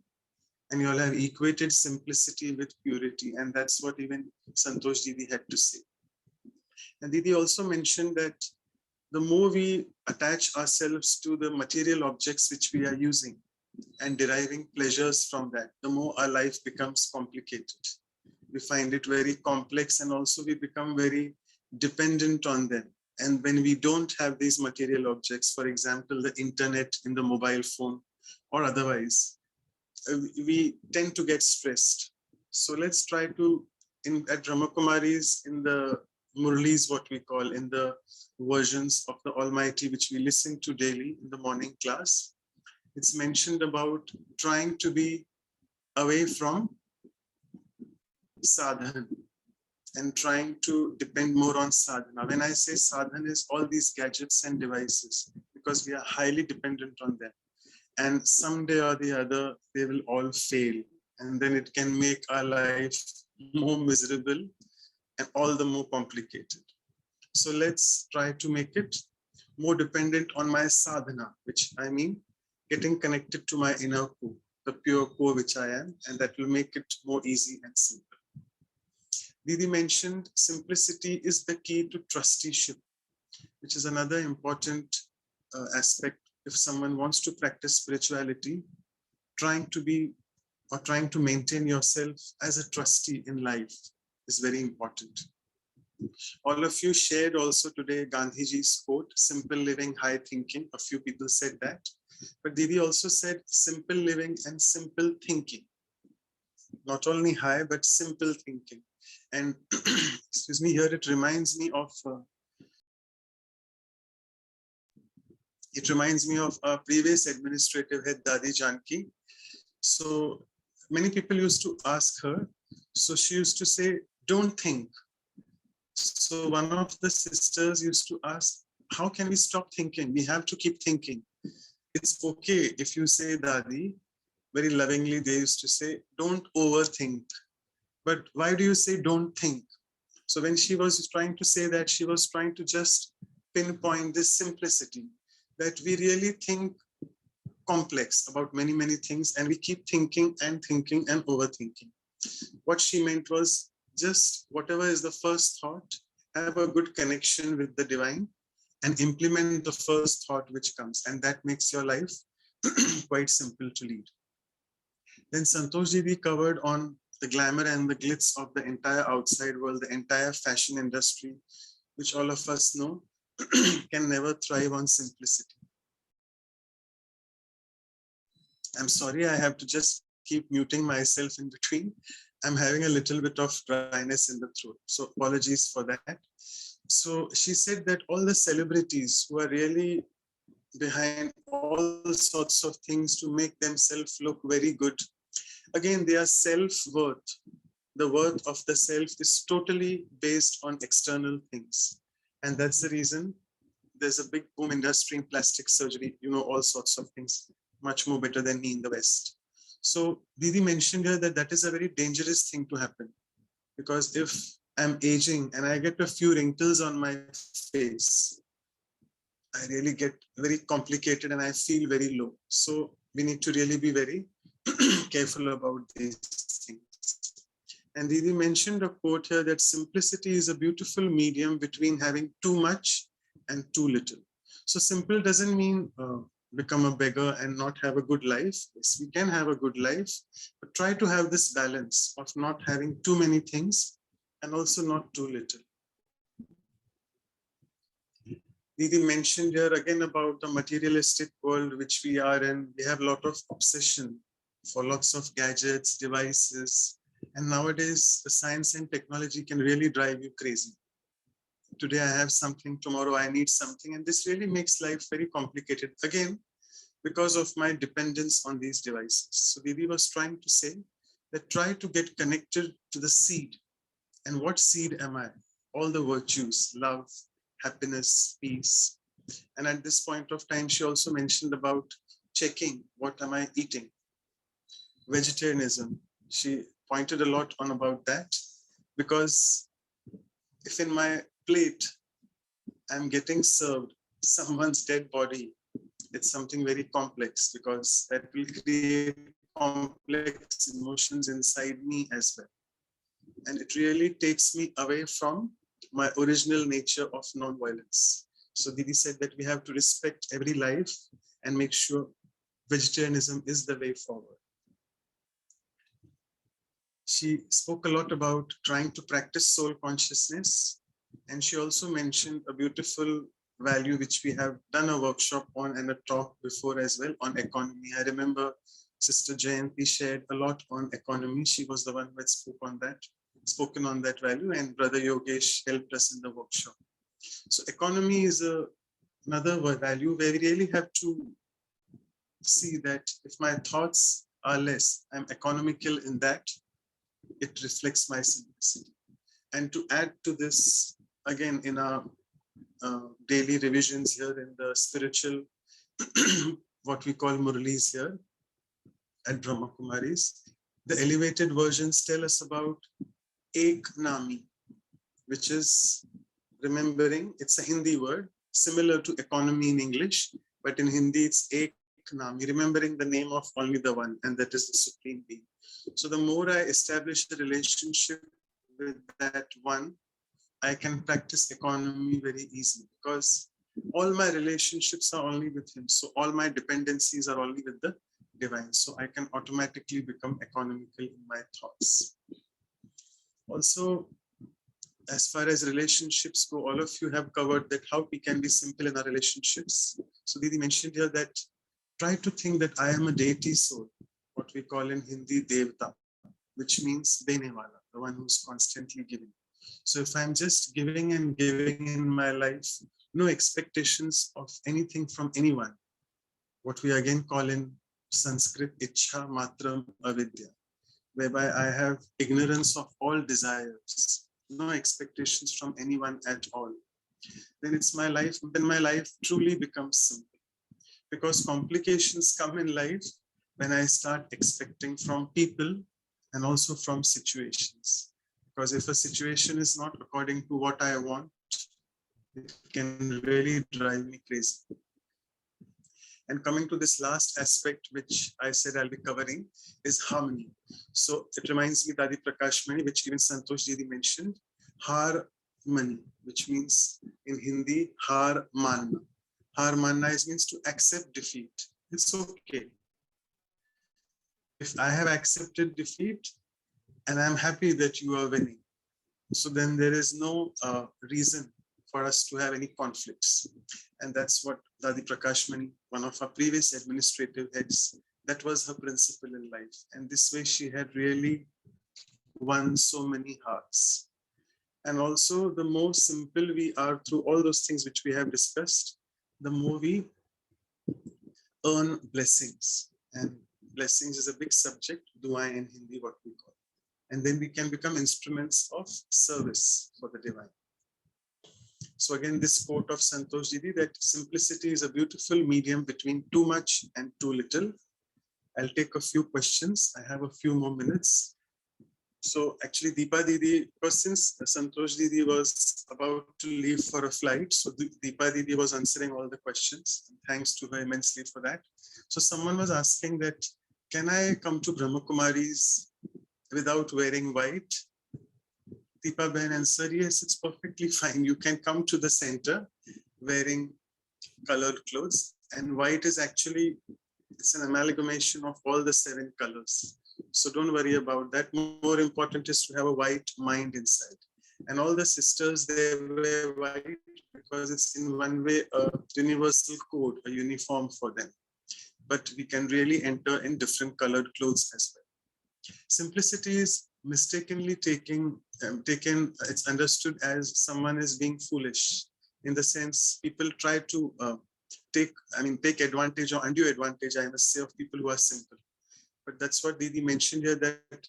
A: And you all have equated simplicity with purity. And that's what even Santosh Didi had to say. And Didi also mentioned that the more we attach ourselves to the material objects which we are using and deriving pleasures from that, the more our life becomes complicated. We find it very complex, and also we become very dependent on them. And when we don't have these material objects, for example, the internet in the mobile phone or otherwise, we tend to get stressed. So let's try to, at Brahmakumari's, in the Murlis, what we call, in the versions of the Almighty, which we listen to daily in the morning class, it's mentioned about trying to be away from sadhana and trying to depend more on sadhana. When I say sadhana, is all these gadgets and devices, because we are highly dependent on them. And someday or the other, they will all fail. And then it can make our life more miserable and all the more complicated. So let's try to make it more dependent on my sadhana, which I mean getting connected to my inner core, the pure core which I am, and that will make it more easy and simple. Didi mentioned simplicity is the key to trusteeship, which is another important aspect. If someone wants to practice spirituality, trying to be or trying to maintain yourself as a trustee in life is very important. All of you shared also today Gandhiji's quote, simple living, high thinking. A few people said that. But Didi also said simple living and simple thinking. Not only high, but simple thinking. And excuse me, here it reminds me of our previous administrative head, Dadi Janki. So many people used to ask her. So she used to say, don't think. So one of the sisters used to ask, how can we stop thinking? We have to keep thinking. It's okay if you say, Dadi, very lovingly, they used to say, don't overthink. But why do you say don't think? So when she was trying to say that, she was trying to just pinpoint this simplicity, that we really think complex about many, many things, and we keep thinking and overthinking. What she meant was just whatever is the first thought, have a good connection with the divine and implement the first thought which comes, and that makes your life quite simple to lead. Then Santosh Didi covered on the glamour and the glitz of the entire outside world, the entire fashion industry, which all of us know can never thrive on simplicity. I'm sorry, I have to just keep muting myself in between. I'm having a little bit of dryness in the throat, so apologies for that. So she said that all the celebrities who are really behind all sorts of things to make themselves look very good, again, their self-worth, the worth of the self is totally based on external things. And that's the reason there's a big boom industry in plastic surgery, all sorts of things, much more better than me in the West. So Didi mentioned here that that is a very dangerous thing to happen, because if I'm aging and I get a few wrinkles on my face, I really get very complicated and I feel very low. So we need to really be very careful about these things. And Didi mentioned a quote here that simplicity is a beautiful medium between having too much and too little. So simple doesn't mean become a beggar and not have a good life. Yes, we can have a good life, but try to have this balance of not having too many things and also not too little. Didi mentioned here again about the materialistic world which we are in. We have a lot of obsession for lots of gadgets, devices, and nowadays the science and technology can really drive you crazy. Today I have something, tomorrow I need something, and this really makes life very complicated. Again, because of my dependence on these devices. So Didi was trying to say that try to get connected to the seed. And what seed am I? All the virtues, love, happiness, peace. And at this point of time, she also mentioned about checking what am I eating. Vegetarianism. She pointed a lot on about that, because if in my plate I'm getting served someone's dead body, it's something very complex, because that will create complex emotions inside me as well. And it really takes me away from my original nature of non-violence. So Didi said that we have to respect every life and make sure vegetarianism is the way forward. She spoke a lot about trying to practice soul consciousness. And she also mentioned a beautiful value which we have done a workshop on and a talk before as well on economy. I remember Sister Jayanti shared a lot on economy. She was the one who had spoken on that value, and Brother Yogesh helped us in the workshop. So economy is another value where we really have to see that if my thoughts are less, I'm economical in that, it reflects my simplicity. And to add to this, again, in our daily revisions here in the spiritual, what we call Murlis here at Brahma Kumaris, the elevated versions tell us about Ek Nami, which is remembering, it's a Hindi word, similar to economy in English, but in Hindi it's Ek Nami, remembering the name of only the one, and that is the Supreme Being. So the more I establish a relationship with that one, I can practice economy very easily, because all my relationships are only with him. So all my dependencies are only with the divine. So I can automatically become economical in my thoughts. Also, as far as relationships go, all of you have covered that how we can be simple in our relationships. So Didi mentioned here that try to think that I am a deity soul, what we call in Hindi Devta, which means Dene Wala, the one who's constantly giving. So if I'm just giving and giving in my life, no expectations of anything from anyone, what we again call in Sanskrit, Ichha Matram Avidya, whereby I have ignorance of all desires, no expectations from anyone at all, then it's my life, then my life truly becomes simple. Because complications come in life when I start expecting from people and also from situations. Because if a situation is not according to what I want, it can really drive me crazy. And coming to this last aspect, which I said I'll be covering, is harmony. So it reminds me Dadi Prakash Mani, which even Santosh Didi mentioned, Har Mani, which means in Hindi, Har Manna. Har Manna means to accept defeat. It's okay. If I have accepted defeat and I'm happy that you are winning, so then there is no reason for us to have any conflicts. And that's what Dadi Prakash Mani, one of our previous administrative heads, that was her principle in life. And this way she had really won so many hearts. And also the more simple we are through all those things which we have discussed, the more we earn blessings. And blessings is a big subject, dua in Hindi, what we call. And then we can become instruments of service for the divine. So again, this quote of Santosh Didi, that simplicity is a beautiful medium between too much and too little. I'll take a few questions. I have a few more minutes. So actually Deepa Didi, because since Santosh Didi was about to leave for a flight, so Deepa Didi was answering all the questions. Thanks to her immensely for that. So someone was asking that, can I come to Brahma Kumaris without wearing white? Deepa Ben answered, yes, it's perfectly fine. You can come to the center wearing colored clothes, and white is actually, it's an amalgamation of all the 7 colors. So don't worry about that. More important is to have a white mind inside. And all the sisters, they wear white because it's in one way a universal code, a uniform for them. But we can really enter in different colored clothes as well. Simplicity is mistakenly taken, it's understood as someone is being foolish. In the sense, people try to take advantage or undue advantage, I must say, of people who are simple. But that's what Didi mentioned here, that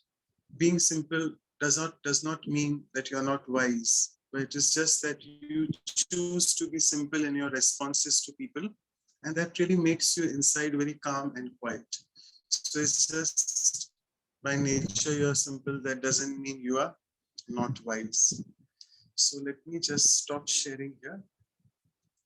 A: being simple does not mean that you are not wise, but it is just that you choose to be simple in your responses to people, and that really makes you inside very calm and quiet. So it's just by nature you're simple. That doesn't mean you are not wise. So let me just stop sharing here.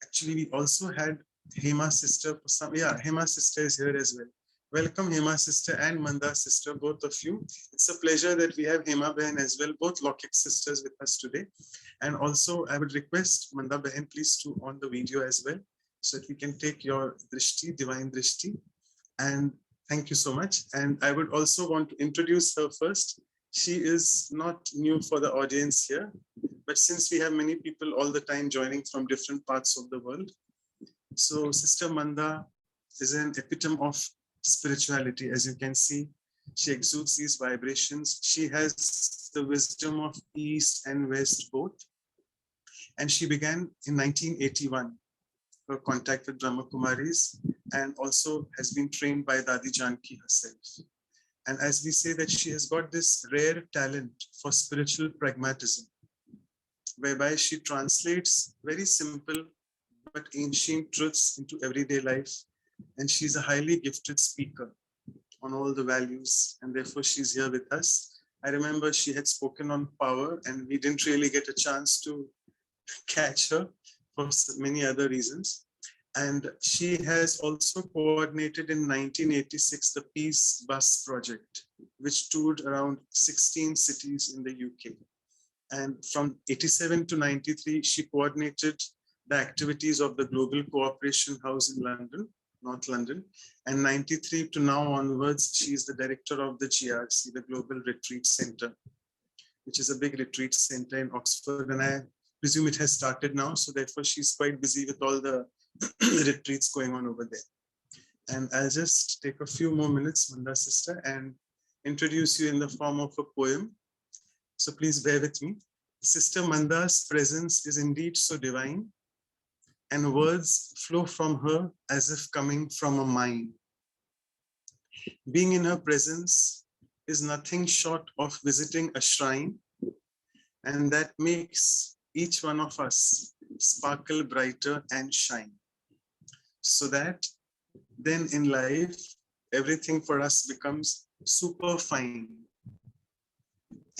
A: Actually, we also had Hema sister. Hema sister is here as well. Welcome, Hema sister and Manda sister, both of you. It's a pleasure that we have Hema Behan as well, both Lokik sisters with us today. And also, I would request Manda Behan, please, to on the video as well, so that we can take your drishti, divine drishti. And thank you so much. And I would also want to introduce her first. She is not new for the audience here, but since we have many people all the time joining from different parts of the world, so Sister Manda is an epitome of spirituality. As you can see, she exudes these vibrations. She has the wisdom of East and West both. And she began in 1981, her contact with Brahma Kumaris, and also has been trained by Dadi Janki herself. And as we say, that she has got this rare talent for spiritual pragmatism, whereby she translates very simple but ancient truths into everyday life. And she's a highly gifted speaker on all the values, and therefore she's here with us. I remember she had spoken on power, and we didn't really get a chance to catch her for many other reasons. And she has also coordinated in 1986 the Peace Bus Project, which toured around 16 cities in the UK. And from 87 to 93, she coordinated the activities of the Global Cooperation House in London, North London. And 93 to now onwards, she is the director of the GRC, the Global Retreat Center, which is a big retreat center in Oxford. And I presume it has started now. So therefore, she's quite busy with all the retreats going on over there. And I'll just take a few more minutes, Manda sister, and introduce you in the form of a poem. So please bear with me. Sister Manda's presence is indeed so divine, and words flow from her as if coming from a mine. Being in her presence is nothing short of visiting a shrine, and that makes each one of us sparkle brighter and shine. So that then in life, everything for us becomes super fine.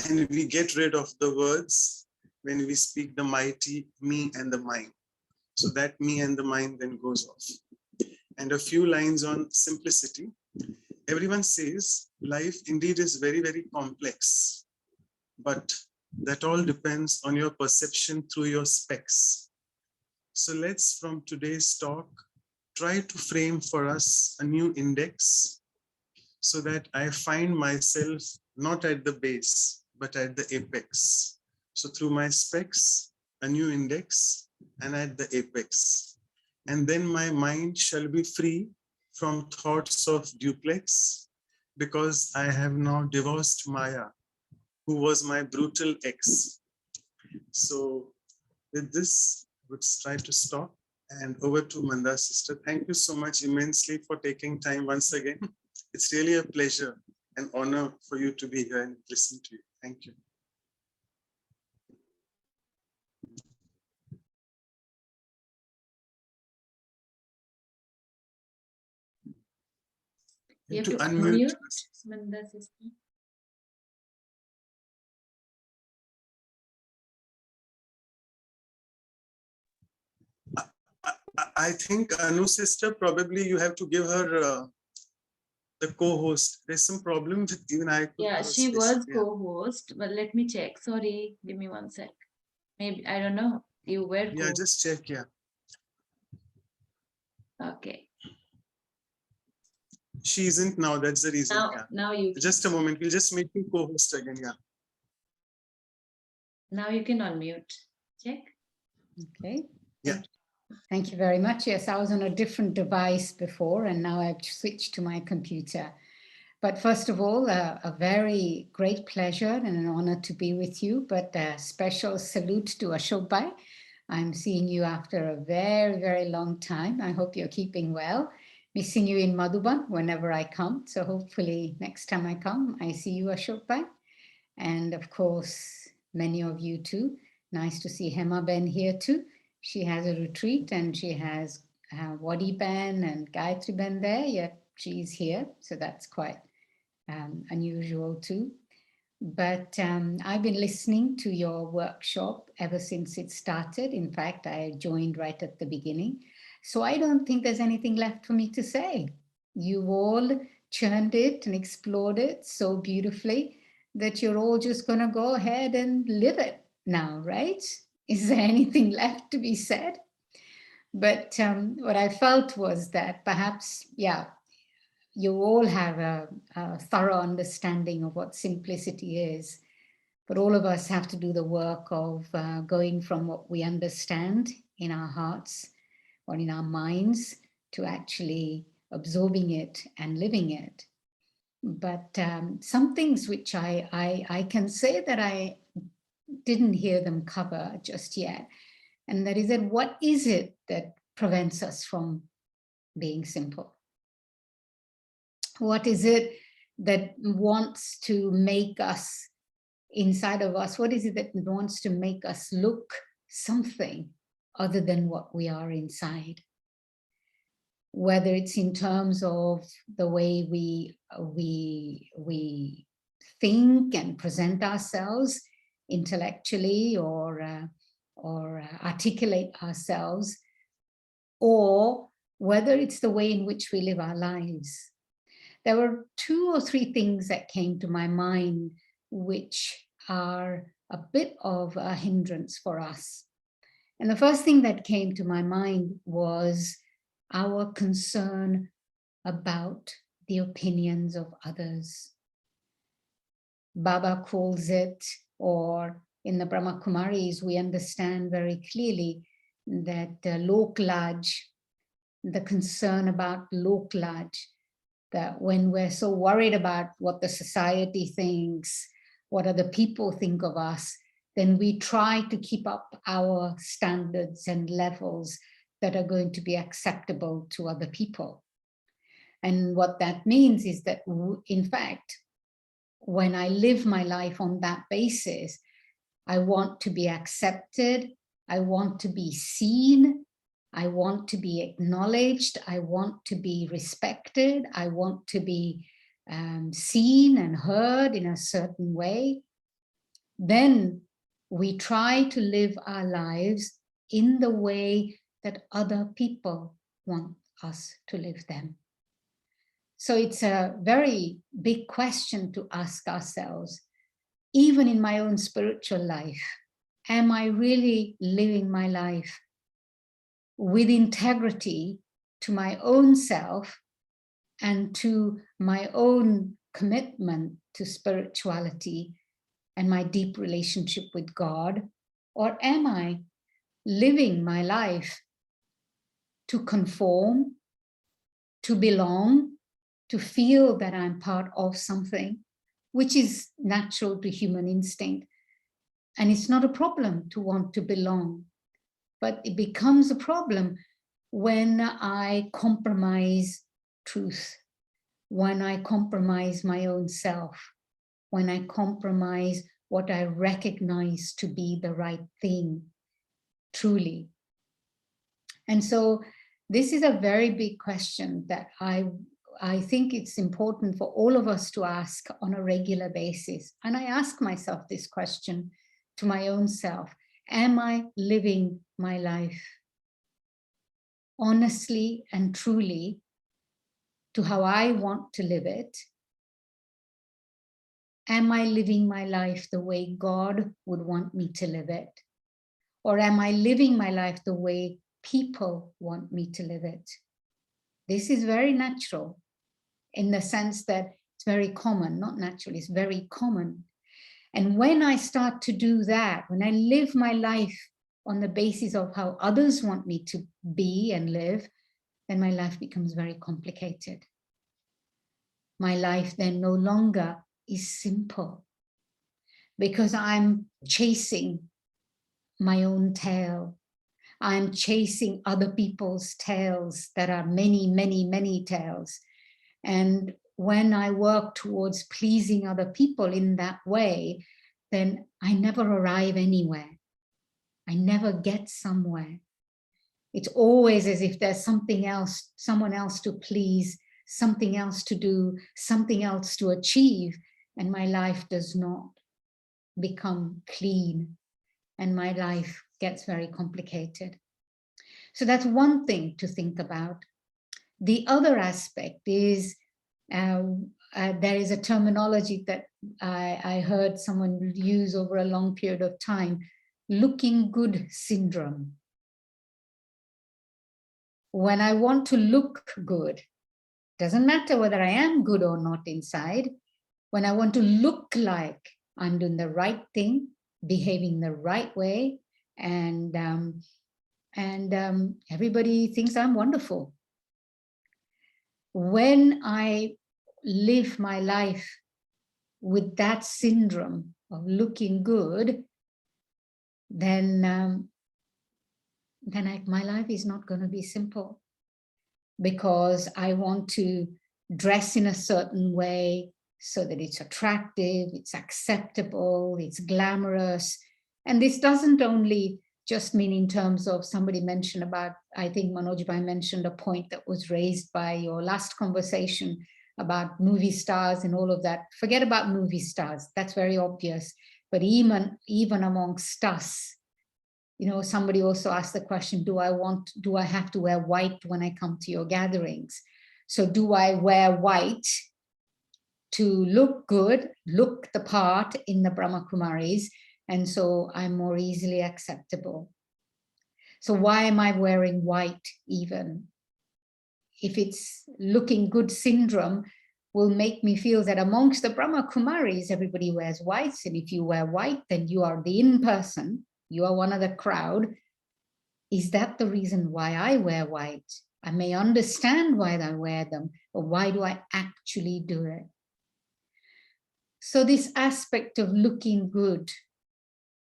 A: And we get rid of the words when we speak the mighty me and the mine. So that me and the mine then goes off. And a few lines on simplicity. Everyone says life indeed is very, very complex, but that all depends on your perception through your specs. So let's, from today's talk, try to frame for us a new index so that I find myself not at the base, but at the apex. So through my specs, a new index, and at the apex. And then my mind shall be free from thoughts of duplex, because I have now divorced Maya, who was my brutal ex. So with this, I would try to stop. And over to Manda sister. Thank you so much immensely for taking time once again. It's really a pleasure and honor for you to be here and listen to you. Thank you.
D: You have to
A: unmute.
D: Manda sister.
A: I think Anu sister, probably you have to give her the co-host. There's some problem with even I.
D: Yeah, she was co-host, but let me check. Sorry, give me one sec. Maybe, I don't know. You were
A: Yeah, just check, yeah.
D: Okay.
A: She isn't now, that's the reason.
D: Now you can.
A: Just a moment, we'll just make you co-host again, yeah.
D: Now you can unmute. Check.
Q: Okay.
A: Yeah.
Q: Thank you very much. Yes, I was on a different device before, and now I've switched to my computer. But first of all, a very great pleasure and an honor to be with you. But a special salute to Ashok Bhai I'm seeing you after a very, very long time. I hope you're keeping well. Missing you in Madhuban whenever I come. So hopefully next time I come, I see you, Ashok Bhai. And of course, many of you too. Nice to see Hema Ben here too. She has a retreat and she has Wadi Ben and Gayatri Ben there, yet she's here. So that's quite unusual too. But I've been listening to your workshop ever since it started. In fact, I joined right at the beginning. So I don't think there's anything left for me to say. You all churned it and explored it so beautifully that you're all just going to go ahead and live it now, right? Is there anything left to be said? But what I felt was that perhaps, yeah, you all have a thorough understanding of what simplicity is, but all of us have to do the work of going from what we understand in our hearts or in our minds to actually absorbing it and living it. But some things which I can say that I didn't hear them cover just yet, and that is that what is it that prevents us from being simple? What is it that wants to make us, inside of us, what is it that wants to make us look something other than what we are inside? Whether it's in terms of the way we think and present ourselves intellectually or articulate ourselves, or whether it's the way in which we live our lives. There were 2 or 3 things that came to my mind which are a bit of a hindrance for us. And the first thing that came to my mind was our concern about the opinions of others. Baba calls it, or in the Brahma Kumaris, we understand very clearly that lok laj, the concern about lok laj, that when we're so worried about what the society thinks, what other people think of us, then we try to keep up our standards and levels that are going to be acceptable to other people. And what that means is that, in fact, when I live my life on that basis, I want to be accepted, I want to be seen, I want to be acknowledged, I want to be respected, I want to be seen and heard in a certain way. Then we try to live our lives in the way that other people want us to live them. So it's a very big question to ask ourselves, even in my own spiritual life, am I really living my life with integrity to my own self and to my own commitment to spirituality and my deep relationship with God? Or am I living my life to conform, to belong, to feel that I'm part of something, which is natural to human instinct? And it's not a problem to want to belong, but it becomes a problem when I compromise truth, when I compromise my own self, when I compromise what I recognize to be the right thing, truly. And so this is a very big question that I think it's important for all of us to ask on a regular basis. And I ask myself this question to my own self: am I living my life honestly and truly to how I want to live it? Am I living my life the way God would want me to live it? Or am I living my life the way people want me to live it? This is very natural in the sense that it's very common, not natural, it's very common. And when I start to do that, when I live my life on the basis of how others want me to be and live, then my life becomes very complicated. My life then no longer is simple because I'm chasing my own tail. I'm chasing other people's tails that are many, many, many tails. And when I work towards pleasing other people in that way, then I never arrive anywhere. I never get somewhere. It's always as if there's something else, someone else to please, something else to do, something else to achieve, and my life does not become clean, and my life gets very complicated. So that's one thing to think about. The other aspect is there is a terminology that I heard someone use over a long period of time, looking good syndrome. When I want to look good, doesn't matter whether I am good or not inside, when I want to look like I'm doing the right thing, behaving the right way, and everybody thinks I'm wonderful. When I live my life with that syndrome of looking good, then my life is not going to be simple, because I want to dress in a certain way so that it's attractive, it's acceptable, it's glamorous. And this doesn't only just mean in terms of, somebody mentioned about, I think Manoj Bhai mentioned a point that was raised by your last conversation about movie stars and all of that. Forget about movie stars, that's very obvious. But even amongst us, you know, somebody also asked the question, do I have to wear white when I come to your gatherings? So do I wear white to look good, look the part in the Brahma Kumaris, and so I'm more easily acceptable? So why am I wearing white even? If it's looking good syndrome will make me feel that amongst the Brahma Kumaris, everybody wears whites, and if you wear white, then you are the in person. You are one of the crowd. Is that the reason why I wear white? I may understand why I wear them, but why do I actually do it? So this aspect of looking good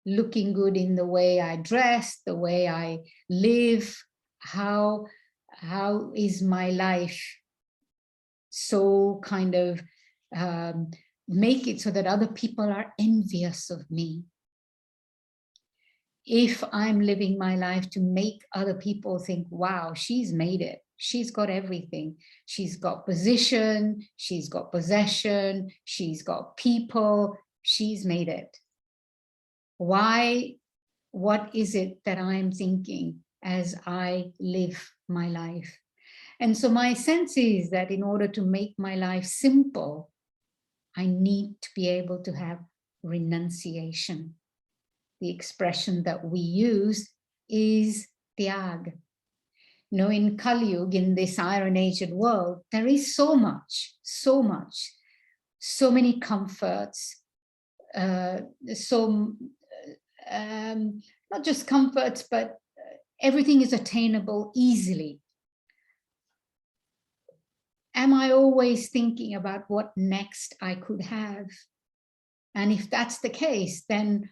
Q: in the way I dress, the way I live, how is my life so kind of make it so that other people are envious of me? If I'm living my life to make other people think, wow, she's made it. She's got everything. She's got position, she's got possession, she's got people, she's made it. Why? What is it that I'm thinking as I live my life? And so my sense is that in order to make my life simple, I need to be able to have renunciation. The expression that we use is tyag. You know, in Kali Yuga, in this Iron Age world, there is so much, so many comforts, not just comforts, but everything is attainable easily. Am I always thinking about what next I could have? And if that's the case, then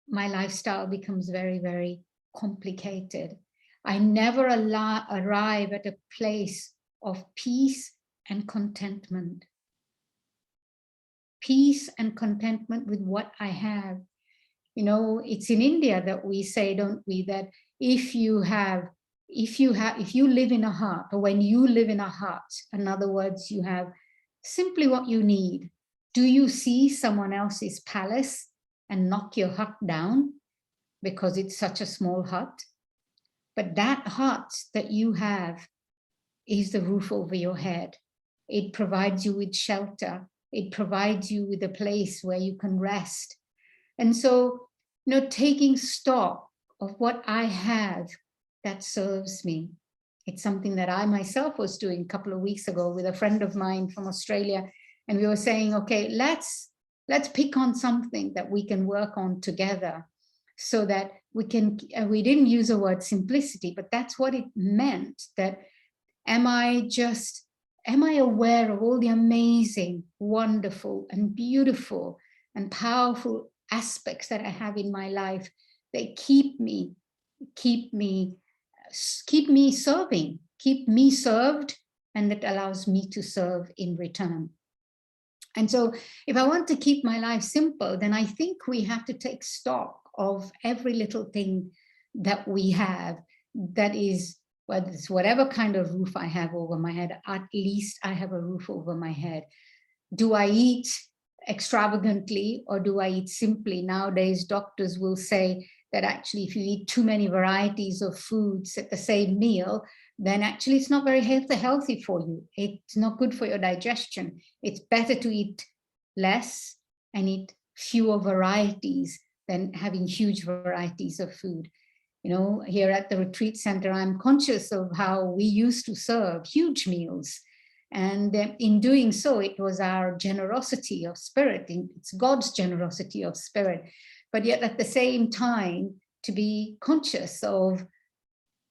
Q: my lifestyle becomes very, very complicated. I never arrive at a place of peace and contentment. Peace and contentment with what I have. You know, it's in India that we say, don't we, that if you live in a hut, or when you live in a hut, in other words, you have simply what you need. Do you see someone else's palace and knock your hut down because it's such a small hut? But that hut that you have is the roof over your head. It provides you with shelter. It provides you with a place where you can rest. And so, you know, taking stock of what I have that serves me. It's something that I myself was doing a couple of weeks ago with a friend of mine from Australia. And we were saying, okay, let's pick on something that we can work on together, so that we didn't use the word simplicity, but that's what it meant. That am I aware of all the amazing, wonderful and beautiful and powerful aspects that I have in my life? They keep me keep me serving, keep me served, and that allows me to serve in return. And so if I want to keep my life simple, then I think we have to take stock of every little thing that we have, that is, whether it's whatever kind of roof I have over my head, at least I have a roof over my head. Do I eat extravagantly or do I eat simply? Nowadays, doctors will say that actually if you eat too many varieties of foods at the same meal, then actually it's not very healthy for you. It's not good for your digestion. It's better to eat less and eat fewer varieties than having huge varieties of food. You know, here at the retreat center, I'm conscious of how we used to serve huge meals. And in doing so, it was our generosity of spirit. It's God's generosity of spirit. But yet at the same time, to be conscious of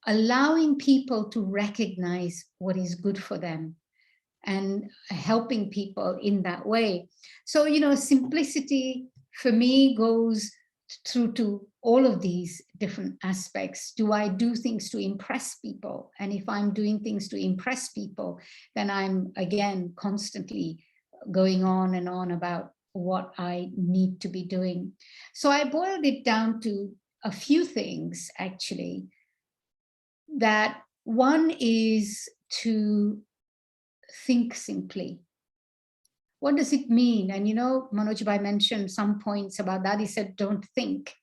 Q: allowing people to recognize what is good for them and helping people in that way. So, you know, simplicity for me goes through to all of these different aspects. Do I do things to impress people? And if I'm doing things to impress people, then I'm again constantly going on and on about what I need to be doing. So I boiled it down to a few things, actually. That one is to think simply. What does it mean? And you know, Manoj Bhai mentioned some points about that. He said, don't think.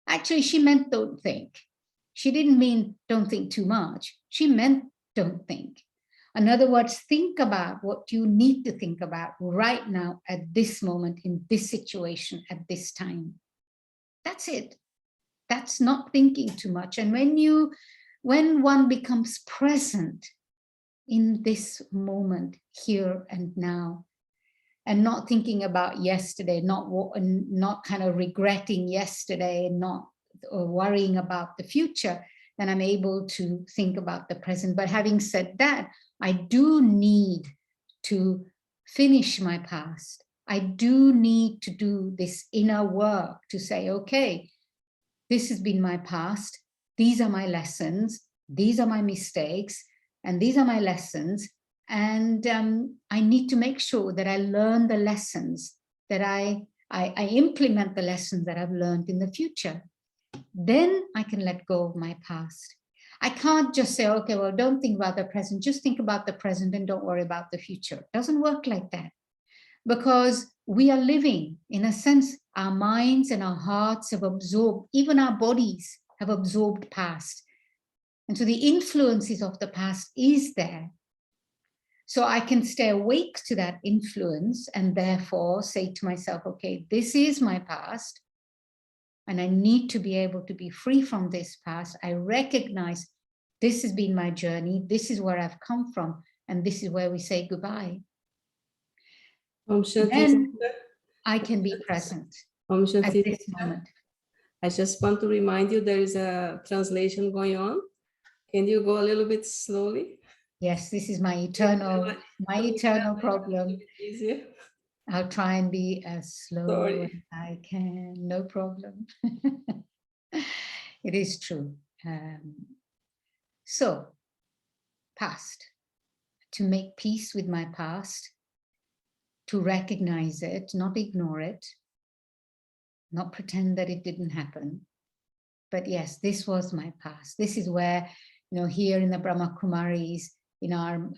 Q: Actually, she meant don't think. She didn't mean don't think too much. She meant don't think. In other words, think about what you need to think about right now at this moment, in this situation, at this time. That's it. That's not thinking too much. And when one becomes present in this moment, here and now, and not thinking about yesterday, not kind of regretting yesterday, not worrying about the future, then I'm able to think about the present. But having said that, I do need to finish my past. I do need to do this inner work to say, okay, this has been my past. These are my lessons. These are my mistakes. And these are my lessons. And I need to make sure that I learn the lessons, that I implement the lessons that I've learned in the future. Then I can let go of my past. I can't just say, okay, well, don't think about the present. Just think about the present and don't worry about the future. It doesn't work like that. Because we are living, in a sense, our minds and our hearts have absorbed, even our bodies have absorbed past. And so the influences of the past is there. So I can stay awake to that influence and therefore say to myself, okay, this is my past and I need to be able to be free from this past. I recognize this has been my journey. This is where I've come from. And this is where we say goodbye. Then I can be present at this moment.
R: I just want to remind you there is a translation going on. Can you go a little bit slowly?
Q: Yes, this is my eternal problem.
R: Easier.
Q: I'll try and be as slow
R: Sorry.
Q: as I can, no problem. It is true. So, past, to make peace with my past, to recognize it, not ignore it, not pretend that it didn't happen. But yes, this was my past. This is where, you know, here in the Brahma Kumaris, in our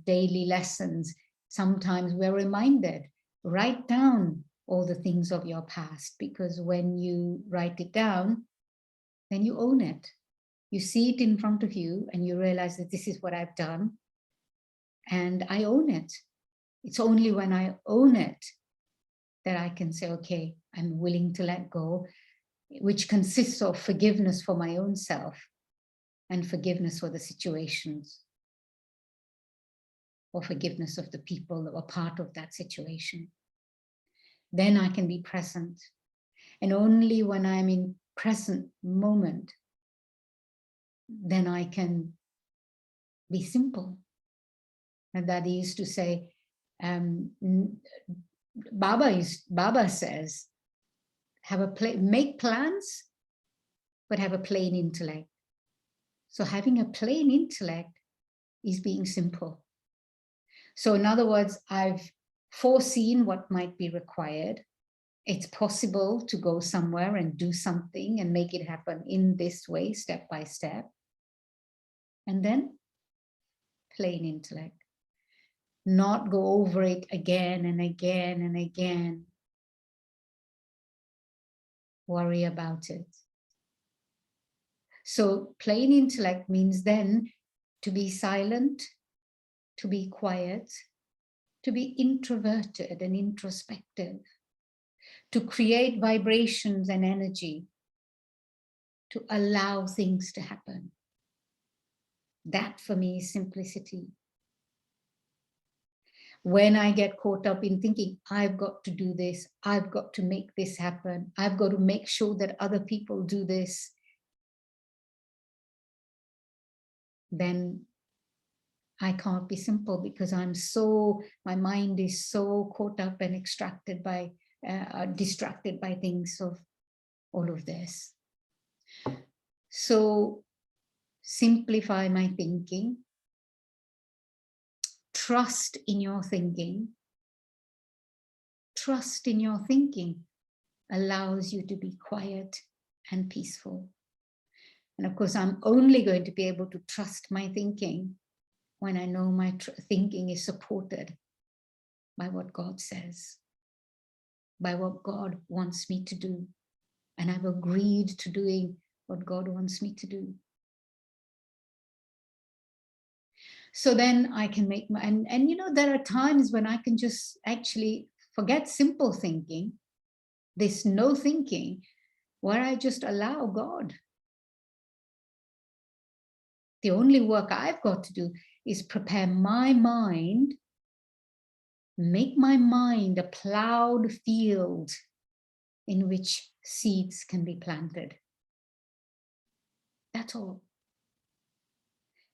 Q: daily lessons, sometimes we're reminded, write down all the things of your past, because when you write it down, then you own it. You see it in front of you and you realize that this is what I've done and I own it. It's only when I own it that I can say, okay, I'm willing to let go, which consists of forgiveness for my own self and forgiveness for the situations, or forgiveness of the people that were part of that situation. Then I can be present. And only when I'm in present moment, then I can be simple. And that is to say, Baba says, make plans, but have a plain intellect. So having a plain intellect is being simple. So in other words, I've foreseen what might be required. It's possible to go somewhere and do something and make it happen in this way, step by step. And then plain intellect. Not go over it again and again and again. Worry about it. So plain intellect means then to be silent, to be quiet, to be introverted and introspective, to create vibrations and energy, to allow things to happen. That for me is simplicity. When I get caught up in thinking, I've got to do this, I've got to make this happen, I've got to make sure that other people do this, then I can't be simple because my mind is so caught up and distracted by things of all of this. So simplify my thinking, trust in your thinking. Trust in your thinking allows you to be quiet and peaceful. And of course, I'm only going to be able to trust my thinking when I know my thinking is supported by what God says, by what God wants me to do. And I've agreed to doing what God wants me to do. So then I can make and you know, there are times when I can just actually forget simple thinking, this no thinking, where I just allow God. The only work I've got to do is prepare my mind, make my mind a plowed field in which seeds can be planted. That's all.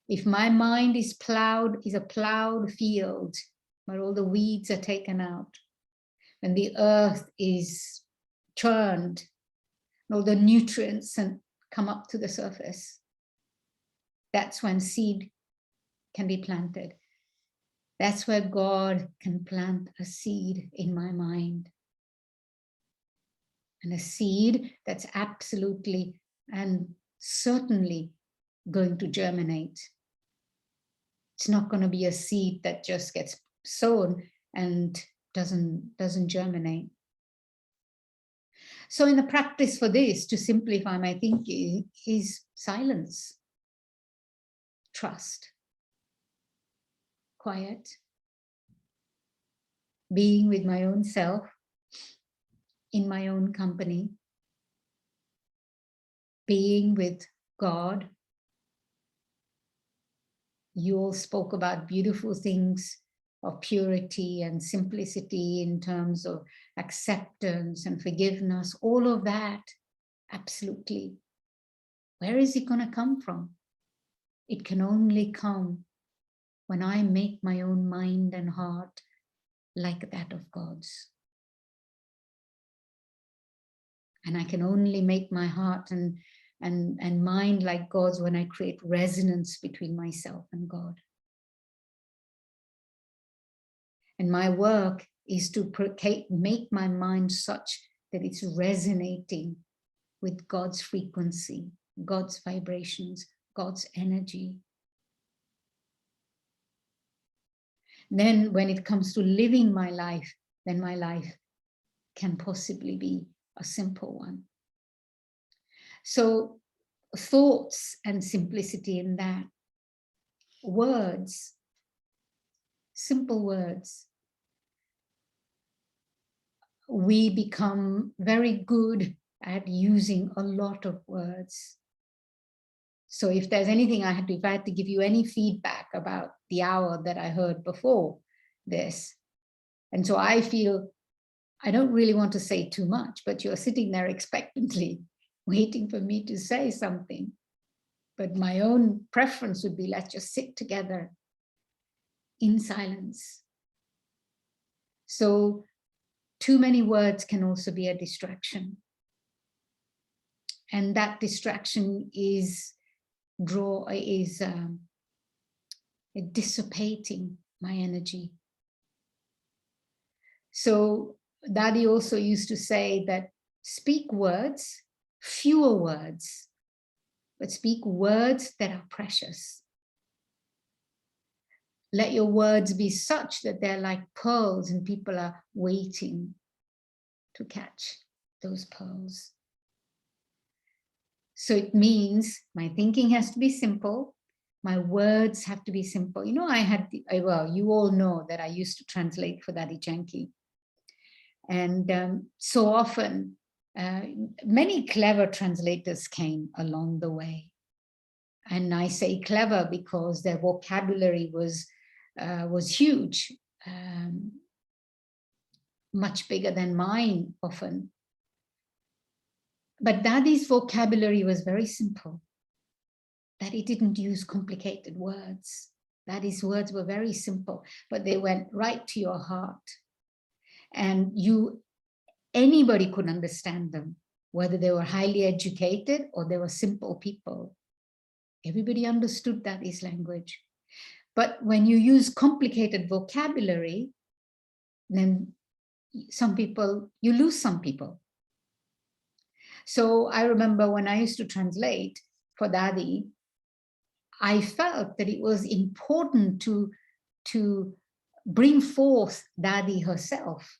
Q: If my mind is a plowed field where all the weeds are taken out, and the earth is churned, and all the nutrients come up to the surface, that's when seed can be planted. That's where God can plant a seed in my mind. And a seed that's absolutely and certainly going to germinate. It's not going to be a seed that just gets sown and doesn't germinate. So in the practice for this, to simplify my thinking, is silence, trust, quiet, being with my own self, in my own company, being with God. You all spoke about beautiful things of purity and simplicity in terms of acceptance and forgiveness, all of that, absolutely. Where is it going to come from? It can only come when I make my own mind and heart like that of God's. And I can only make my heart and mind like God's when I create resonance between myself and God. And my work is to make my mind such that it's resonating with God's frequency, God's vibrations, God's energy. Then when it comes to living my life, then my life can possibly be a simple one. So thoughts and simplicity in that. Words, simple words. We become very good at using a lot of words. So if there's anything if I had to give you any feedback about the hour that I heard before this, and so I feel I don't really want to say too much, but you're sitting there expectantly waiting for me to say something. But my own preference would be, let's just sit together in silence. So too many words can also be a distraction. And that distraction is dissipating my energy. So Daddy also used to say that speak words, fewer words, but speak words that are precious. Let your words be such that they're like pearls and people are waiting to catch those pearls. So it means my thinking has to be simple. My words have to be simple. You know, well, you all know that I used to translate for Daddy Janki. And so often, many clever translators came along the way. And I say clever because their vocabulary was huge, much bigger than mine often. But Daddy's vocabulary was very simple. Daddy didn't use complicated words. Daddy's words were very simple, but they went right to your heart. And anybody could understand them, whether they were highly educated or they were simple people. Everybody understood Daddy's language. But when you use complicated vocabulary, then you lose some people. So I remember when I used to translate for Daddy, I felt that it was important to bring forth Daddy herself.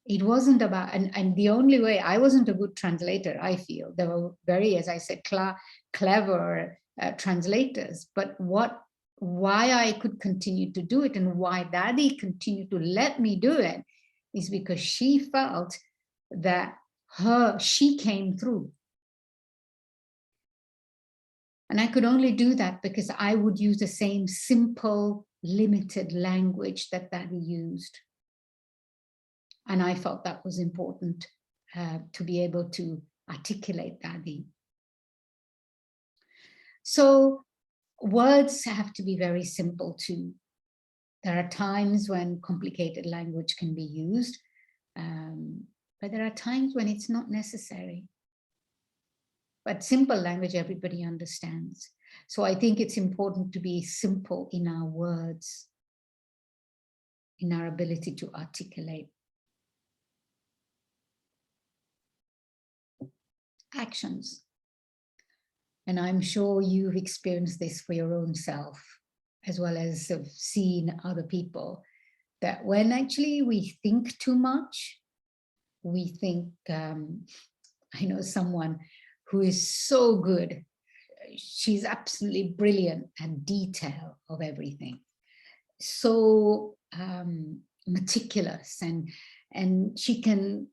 Q: It wasn't about, and the only way, I wasn't a good translator, I feel. There were very, as I said, clever translators, but why I could continue to do it and why Daddy continued to let me do it is because she felt that she came through. And I could only do that because I would use the same simple, limited language that Daddy used. And I felt that was important to be able to articulate Daddy. So words have to be very simple too. There are times when complicated language can be used, but there are times when it's not necessary. But simple language, everybody understands. So I think it's important to be simple in our words, in our ability to articulate. Actions. And I'm sure you've experienced this for your own self, as well as have seen other people, that when actually we think too much, we think, I know someone who is so good. She's absolutely brilliant at detail of everything. So meticulous, and she can,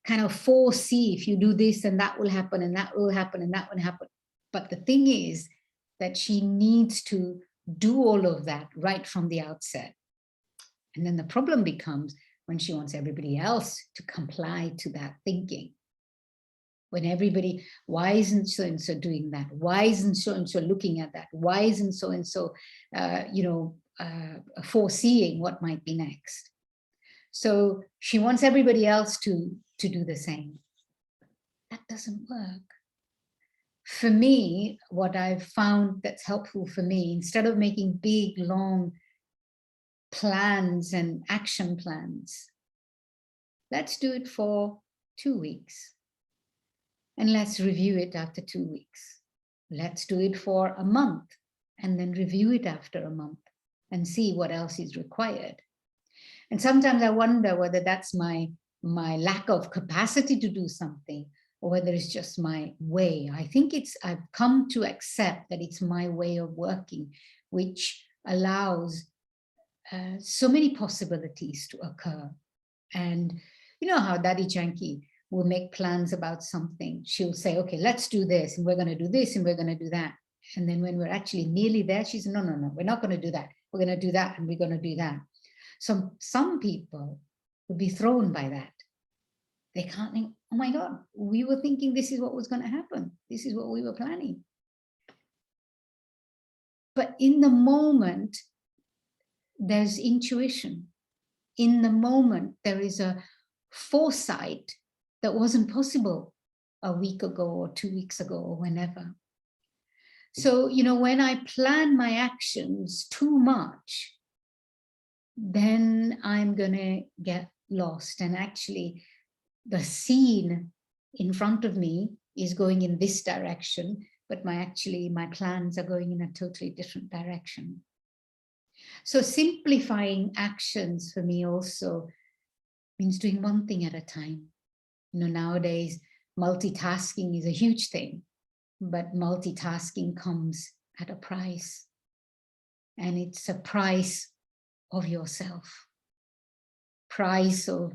Q: kind of foresee if you do this and that will happen and that will happen and that will happen. But the thing is that she needs to do all of that right from the outset. And then the problem becomes when she wants everybody else to comply to that thinking. When everybody, why isn't so-and-so doing that? Why isn't so-and-so looking at that? Why isn't so-and-so, foreseeing what might be next? So she wants everybody else to do the same. That doesn't work. For me, what I've found that's helpful for me, instead of making big, long plans and action plans, let's do it for 2 weeks. And let's review it after 2 weeks. Let's do it for a month and then review it after a month and see what else is required. And sometimes I wonder whether that's my lack of capacity to do something or whether it's just my way. I think I've come to accept that it's my way of working, which allows so many possibilities to occur. And you know how Daddy Janki will make plans about something. She'll say, okay, let's do this, and we're going to do this, and we're going to do that. And then when we're actually nearly there, she says, no, we're not going to do that. We're going to do that, and we're going to do that. So some people would be thrown by that. They can't think, oh my God, we were thinking this is what was going to happen. This is what we were planning. But in the moment, there's intuition. In the moment, there is a foresight that wasn't possible a week ago or 2 weeks ago or whenever. So, you know, when I plan my actions too much, then I'm going to get lost. And actually, the scene in front of me is going in this direction, but my plans are going in a totally different direction. So simplifying actions for me also means doing one thing at a time. You know, nowadays, multitasking is a huge thing, but multitasking comes at a price. And it's a price of yourself. Price of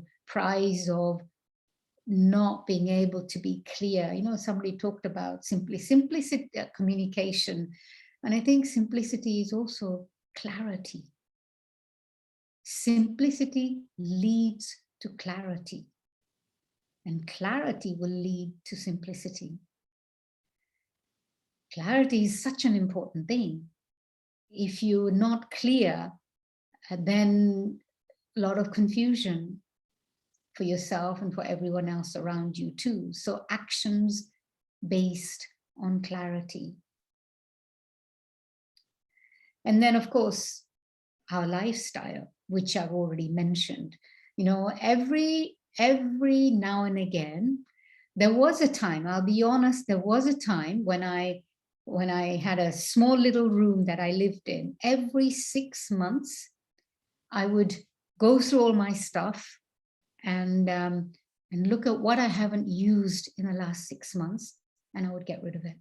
Q: not being able to be clear. You know, somebody talked about simplicity, communication. And I think simplicity is also clarity. Simplicity leads to clarity. And clarity will lead to simplicity. Clarity is such an important thing. If you're not clear, then a lot of confusion for yourself and for everyone else around you too. So actions based on clarity. And then, of course, our lifestyle, which I've already mentioned. You know, every now and again, there was a time, I'll be honest, there was a time when I had a small little room that I lived in. Every 6 months, I would go through all my stuff and look at what I haven't used in the last 6 months, and I would get rid of it.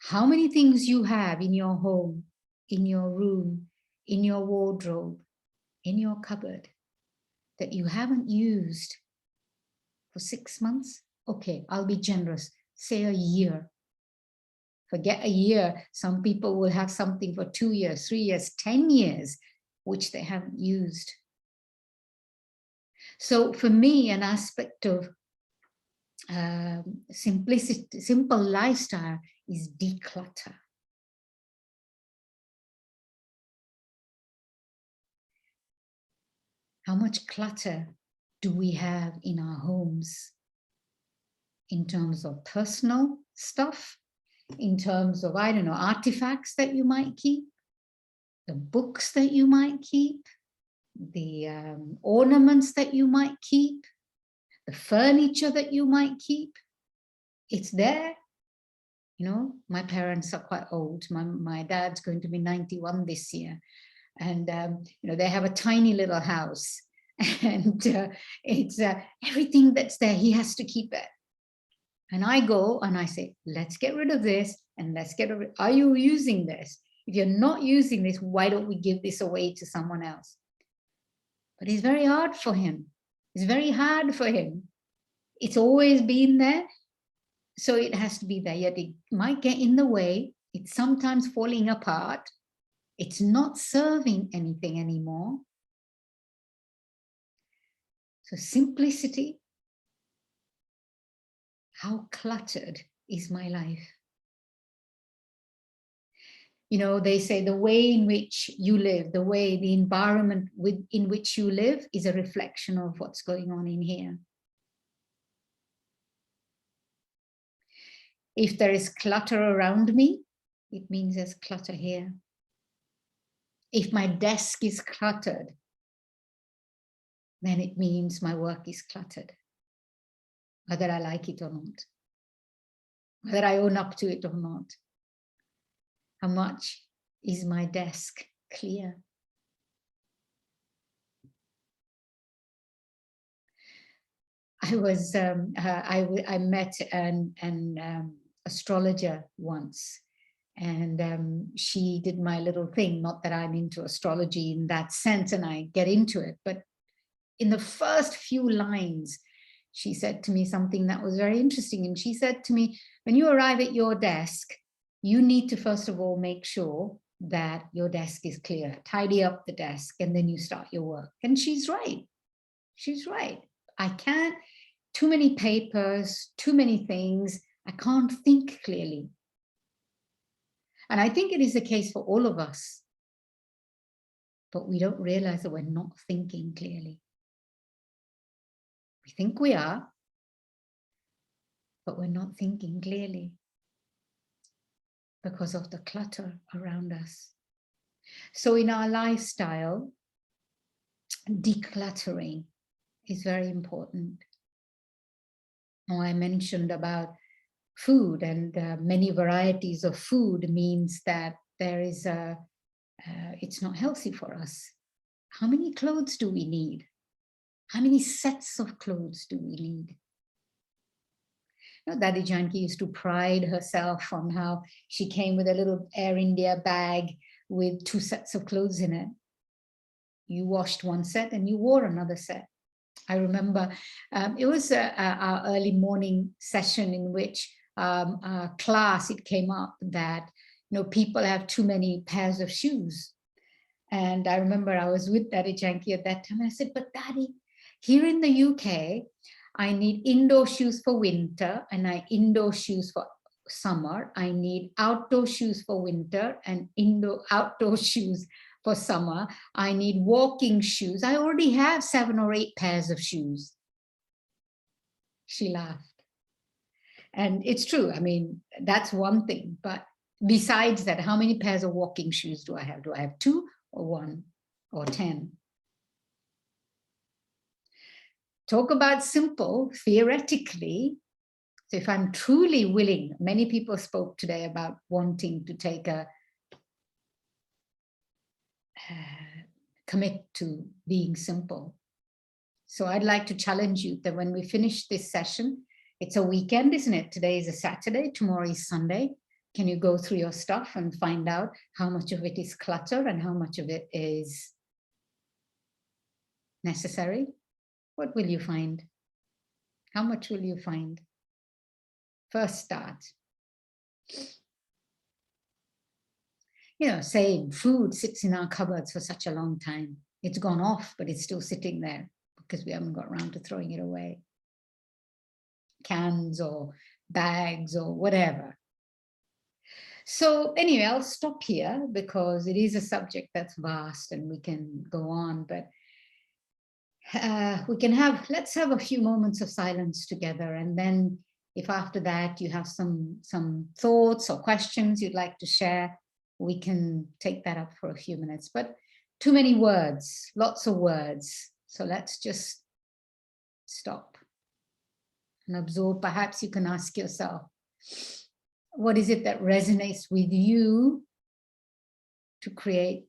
Q: How many things you have in your home, in your room, in your wardrobe, in your cupboard that you haven't used for 6 months? Okay, I'll be generous. Say a year. Forget a year. Some people will have something for 2 years, 3 years, 10 years, which they haven't used. So for me, an aspect of simplicity, simple lifestyle is declutter. How much clutter do we have in our homes in terms of personal stuff, in terms of, I don't know, artifacts that you might keep, the books that you might keep, the ornaments that you might keep, the furniture that you might keep? It's there. You know, my parents are quite old. My dad's going to be 91 this year. And, you know, they have a tiny little house. And it's everything that's there, he has to keep it. And I go and I say, let's get rid of this and let's get rid. Are you using this? If you're not using this, why don't we give this away to someone else? But it's very hard for him. It's very hard for him. It's always been there. So it has to be there. Yet it might get in the way. It's sometimes falling apart. It's not serving anything anymore. So simplicity. How cluttered is my life? You know, they say the way in which you live, the way, the environment in which you live is a reflection of what's going on in here. If there is clutter around me, it means there's clutter here. If my desk is cluttered, then it means my work is cluttered, whether I like it or not, whether I own up to it or not. How much is my desk clear? I was I met an astrologer once, and she did my little thing. Not that I'm into astrology in that sense, and I get into it, but in the first few lines, she said to me something that was very interesting. And she said to me, when you arrive at your desk, you need to first of all make sure that your desk is clear, tidy up the desk, and then you start your work. And she's right. She's right. I can't, too many papers, too many things. I can't think clearly. And I think it is the case for all of us. But we don't realize that we're not thinking clearly. We think we are, but we're not thinking clearly because of the clutter around us. So in our lifestyle, decluttering is very important. Now, I mentioned about food, and many varieties of food means that there is it's not healthy for us. How many clothes do we need? How many sets of clothes do we need? You know, Dadi Janki used to pride herself on how she came with a little Air India bag with 2 sets of clothes in it. You washed one set and you wore another set. I remember it was our early morning session in which our class, it came up that, you know, people have too many pairs of shoes. And I remember I was with Dadi Janki at that time. And I said, but Dadi, here in the UK, I need indoor shoes for winter and indoor shoes for summer. I need outdoor shoes for winter and outdoor shoes for summer. I need walking shoes. I already have 7 or 8 pairs of shoes. She laughed. And it's true. I mean, that's one thing. But besides that, how many pairs of walking shoes do I have? Do I have 2 or 1 or 10? Talk about simple, theoretically. So if I'm truly willing, many people spoke today about wanting to take a commit to being simple. So I'd like to challenge you that when we finish this session, it's a weekend, isn't it? Today is a Saturday, tomorrow is Sunday. Can you go through your stuff and find out how much of it is clutter and how much of it is necessary? What will you find? How much will you find? First start. You know, saying food sits in our cupboards for such a long time. It's gone off, but it's still sitting there because we haven't got around to throwing it away. Cans or bags or whatever. So anyway, I'll stop here because it is a subject that's vast and we can go on, but let's have a few moments of silence together. And then if after that you have some thoughts or questions you'd like to share, we can take that up for a few minutes. But too many words, lots of words. So let's just stop and absorb. Perhaps you can ask yourself, what is it that resonates with you to create,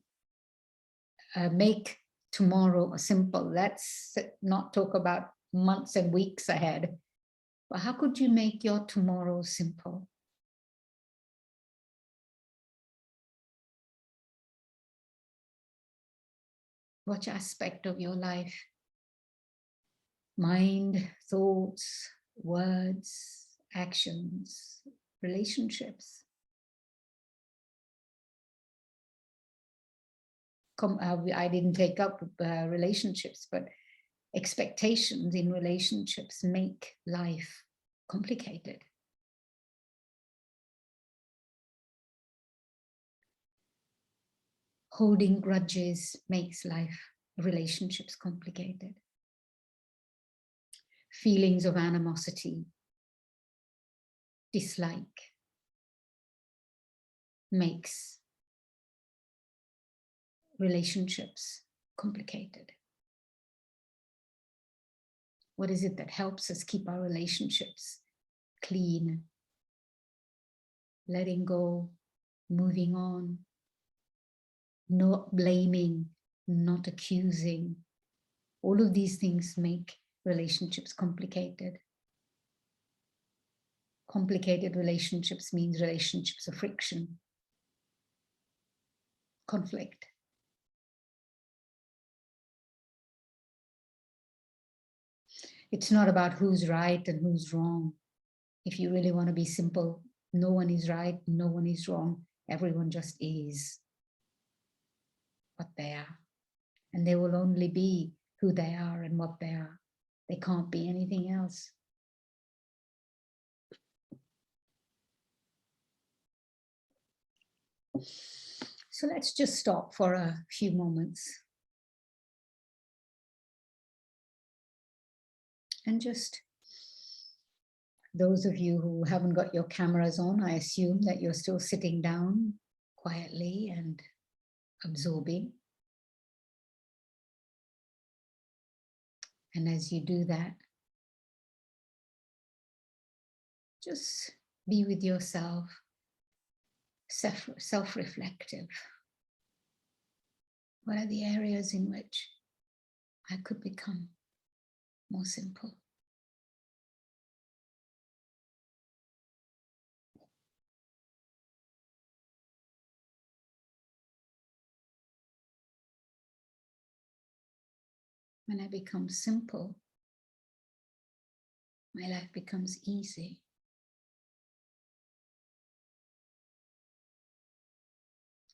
Q: make tomorrow simple? Let's not talk about months and weeks ahead, but how could you make your tomorrow simple? Which aspect of your life? Mind, thoughts, words, actions, relationships. I didn't take up relationships, but expectations in relationships make life complicated. Holding grudges makes relationships complicated. Feelings of animosity, dislike, makes relationships complicated. What is it that helps us keep our relationships clean? Letting go, moving on, not blaming, not accusing. All of these things make relationships complicated. Complicated relationships means relationships of friction, conflict. It's not about who's right and who's wrong. If you really want to be simple, no one is right, no one is wrong. Everyone just is what they are. And they will only be who they are and what they are. They can't be anything else. So let's just stop for a few moments. And just those of you who haven't got your cameras on, I assume that you're still sitting down quietly and absorbing. And as you do that, just be with yourself, self-reflective. What are the areas in which I could become more simple? When I become simple, my life becomes easy.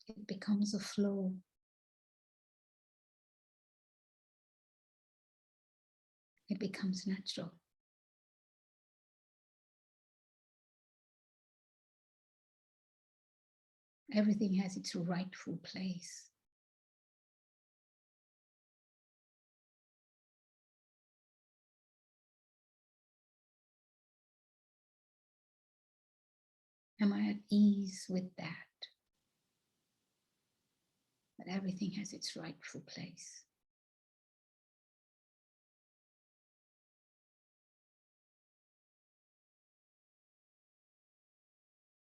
Q: It becomes a flow. It becomes natural. Everything has its rightful place. Am I at ease with that? That everything has its rightful place.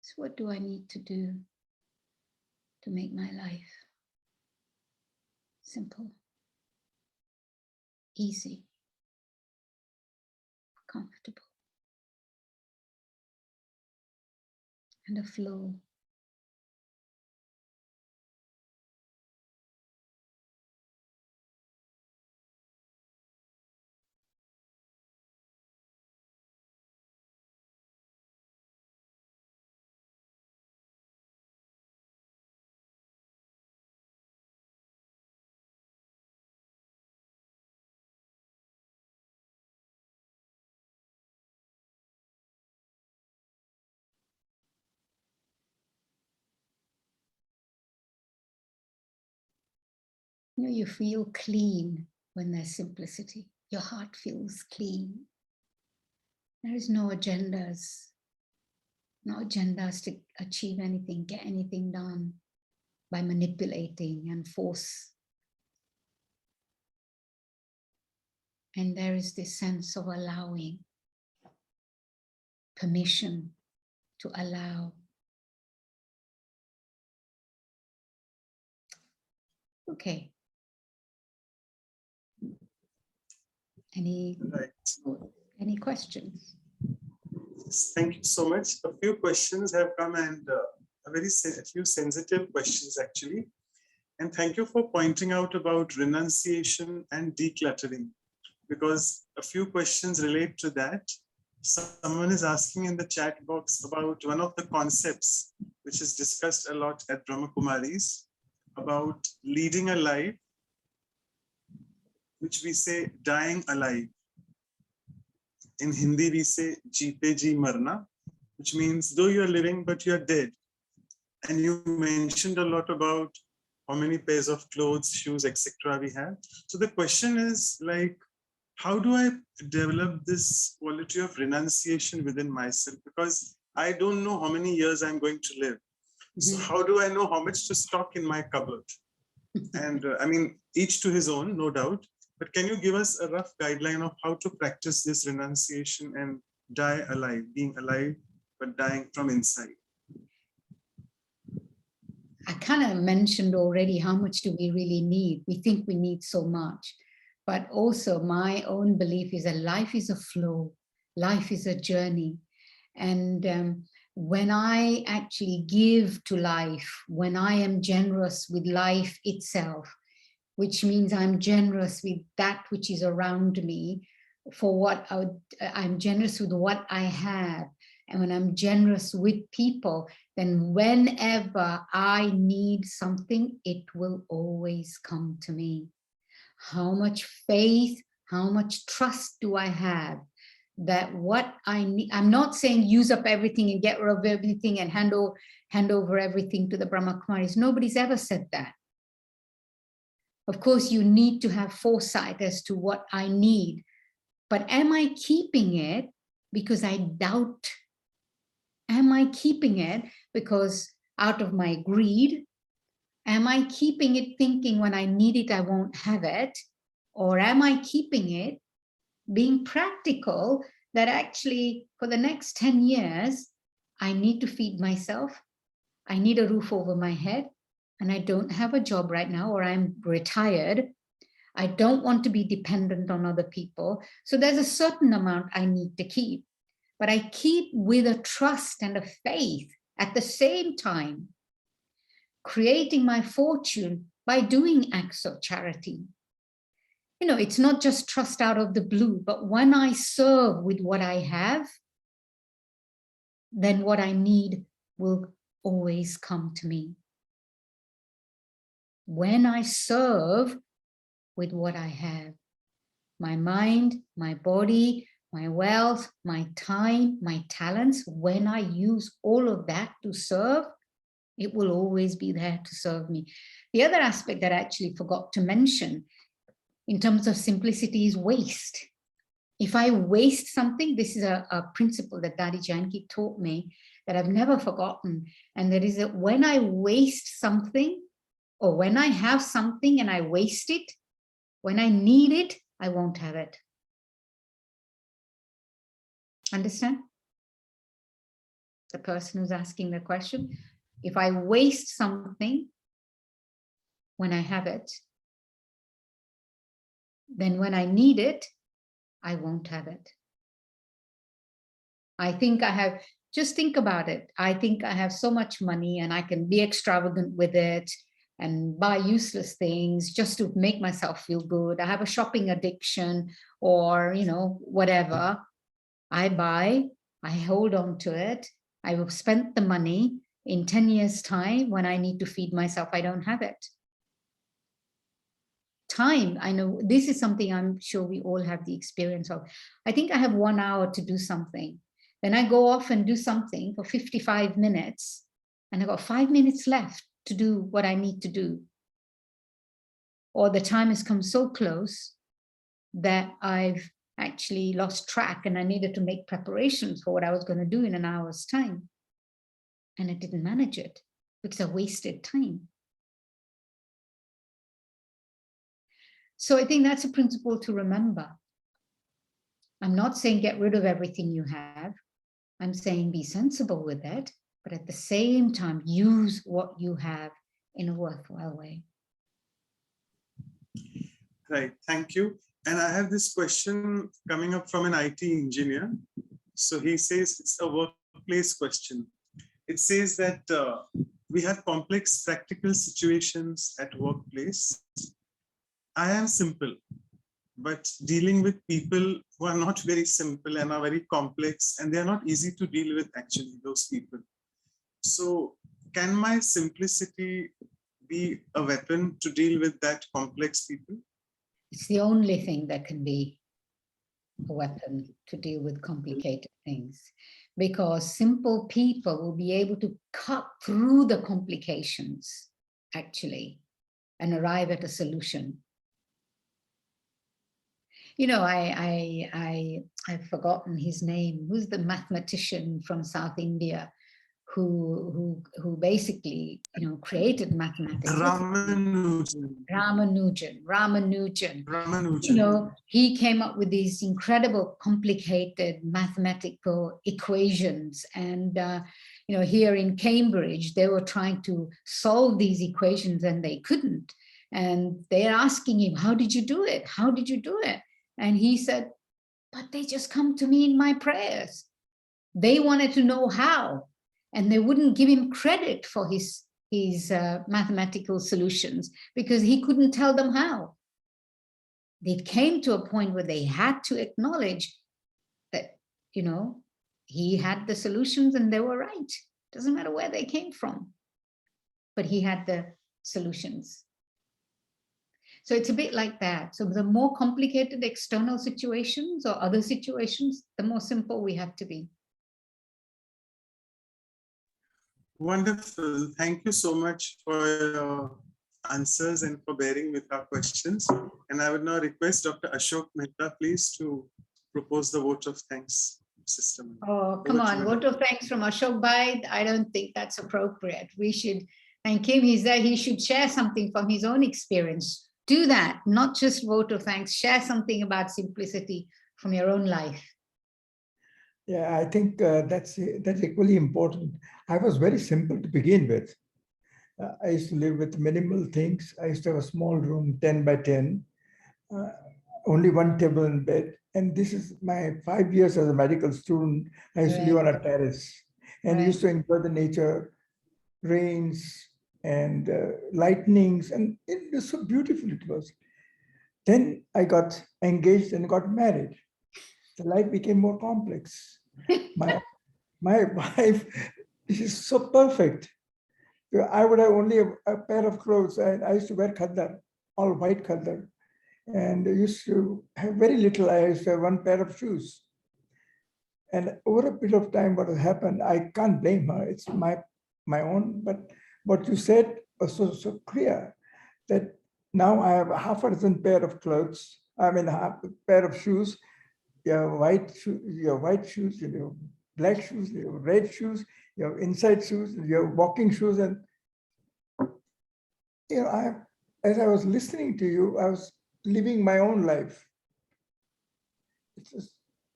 Q: So what do I need to do to make my life simple, easy, comfortable, and a flow? You know, you feel clean when there's simplicity. Your heart feels clean. There is no agendas to achieve anything, get anything done by manipulating and force. And there is this sense of allowing, permission to allow. Okay. Any questions?
A: Thank you so much. A few questions have come, and a few sensitive questions actually. And thank you for pointing out about renunciation and decluttering, because a few questions relate to that. Someone is asking in the chat box about one of the concepts which is discussed a lot at Brahma Kumaris, about leading a life, which we say dying alive. In Hindi, we say jeete ji marna, which means though you are living, but you are dead. And you mentioned a lot about how many pairs of clothes, shoes, etc. we have. So the question is like, how do I develop this quality of renunciation within myself? Because I don't know how many years I'm going to live. So how do I know how much to stock in my cupboard? And I mean, each to his own, no doubt. But can you give us a rough guideline of how to practice this renunciation and die alive, being alive, but dying from inside?
Q: I kind of mentioned already how much do we really need. We think we need so much. But also my own belief is that life is a flow. Life is a journey. And when I actually give to life, when I am generous with life itself, which means I'm generous with that which is around me, for what I'm generous with what I have. And when I'm generous with people, then whenever I need something, it will always come to me. How much faith, how much trust do I have that what I need, I'm not saying use up everything and get rid of everything and hand over everything to the Brahma Kumaris. Nobody's ever said that. Of course, you need to have foresight as to what I need, But am I keeping it because I doubt? Am I keeping it because out of my greed? Am I keeping it thinking when I need it, I won't have it? Or am I keeping it being practical that actually for the next 10 years, I need to feed myself, I need a roof over my head, and I don't have a job right now, or I'm retired. I don't want to be dependent on other people. So there's a certain amount I need to keep, but I keep with a trust and a faith at the same time, creating my fortune by doing acts of charity. You know, it's not just trust out of the blue, but when I serve with what I have, then what I need will always come to me. When I serve with what I have, my mind, my body, my wealth, my time, my talents, when I use all of that to serve, it will always be there to serve me. The other aspect that I actually forgot to mention in terms of simplicity is waste. If I waste something, this is a principle that Daddy Janki taught me that I've never forgotten. And that is that when I waste something, or when I have something and I waste it, when I need it, I won't have it. Understand? The person who's asking the question. If I waste something when I have it, then when I need it, I won't have it. I think I have, just think about it. I think I have so much money and I can be extravagant with it and buy useless things just to make myself feel good. I have a shopping addiction or, you know, whatever. I buy, I hold on to it. I will spend the money. In 10 years' time, when I need to feed myself, I don't have it. Time, I know this is something I'm sure we all have the experience of. I think I have 1 hour to do something. Then I go off and do something for 55 minutes, and I've got 5 minutes left to do what I need to do. Or the time has come so close that I've actually lost track and I needed to make preparations for what I was going to do in an hour's time. And I didn't manage it because I wasted time. So I think that's a principle to remember. I'm not saying get rid of everything you have. I'm saying be sensible with it, but at the same time, use what you have in a worthwhile way.
A: Right, thank you. And I have this question coming up from an IT engineer. So he says it's a workplace question. It says that we have complex practical situations at workplace. I am simple, but dealing with people who are not very simple and are very complex, and they are not easy to deal with actually, those people. So can my simplicity be a weapon to deal with that complex people?
Q: It's the only thing that can be a weapon to deal with complicated things, because simple people will be able to cut through the complications actually and arrive at a solution. You know, I've forgotten his name. Who's the mathematician from South India who basically, you know, created mathematics? Ramanujan. You know, he came up with these incredible, complicated mathematical equations. And, you know, here in Cambridge, they were trying to solve these equations and they couldn't. And they're asking him, how did you do it? How did you do it? And he said, but they just come to me in my prayers. They wanted to know how, and they wouldn't give him credit for his mathematical solutions because he couldn't tell them how. They came to a point where they had to acknowledge that, you know, he had the solutions and they were right. Doesn't matter where they came from, but he had the solutions. So it's a bit like that. So the more complicated external situations or other situations, the more simple we have to be.
A: Wonderful. Thank you so much for your answers and for bearing with our questions. And I would now request Dr. Ashok Mehta, please, to propose the vote of thanks system.
Q: Oh, come
A: Over to
Q: on.
A: you,
Q: Vote of thanks from Ashok Bhai. I don't think that's appropriate. We should thank him. He's there. He should share something from his own experience. Do that, not just vote of thanks. Share something about simplicity from your own life.
S: Yeah, I think that's equally important. I was very simple to begin with. I used to live with minimal things. I used to have a small room, 10 by 10, only one table and bed. And this is my 5 years as a medical student. I used to live on a terrace and used to enjoy the nature, rains and lightnings. And it was so beautiful it was. Then I got engaged and got married. The life became more complex. My wife is so perfect. I would have only a pair of clothes, and I used to wear khadar, all white khadar, and I used to have very little. I used to have one pair of shoes. And over a period of time, what has happened, I can't blame her. It's my own. But what you said was so clear that now I have half a dozen pair of clothes. I mean, half a pair of shoes. You have white shoes, you have black shoes, you have red shoes, you have inside shoes, you have walking shoes. And as I was listening to you, I was living my own life.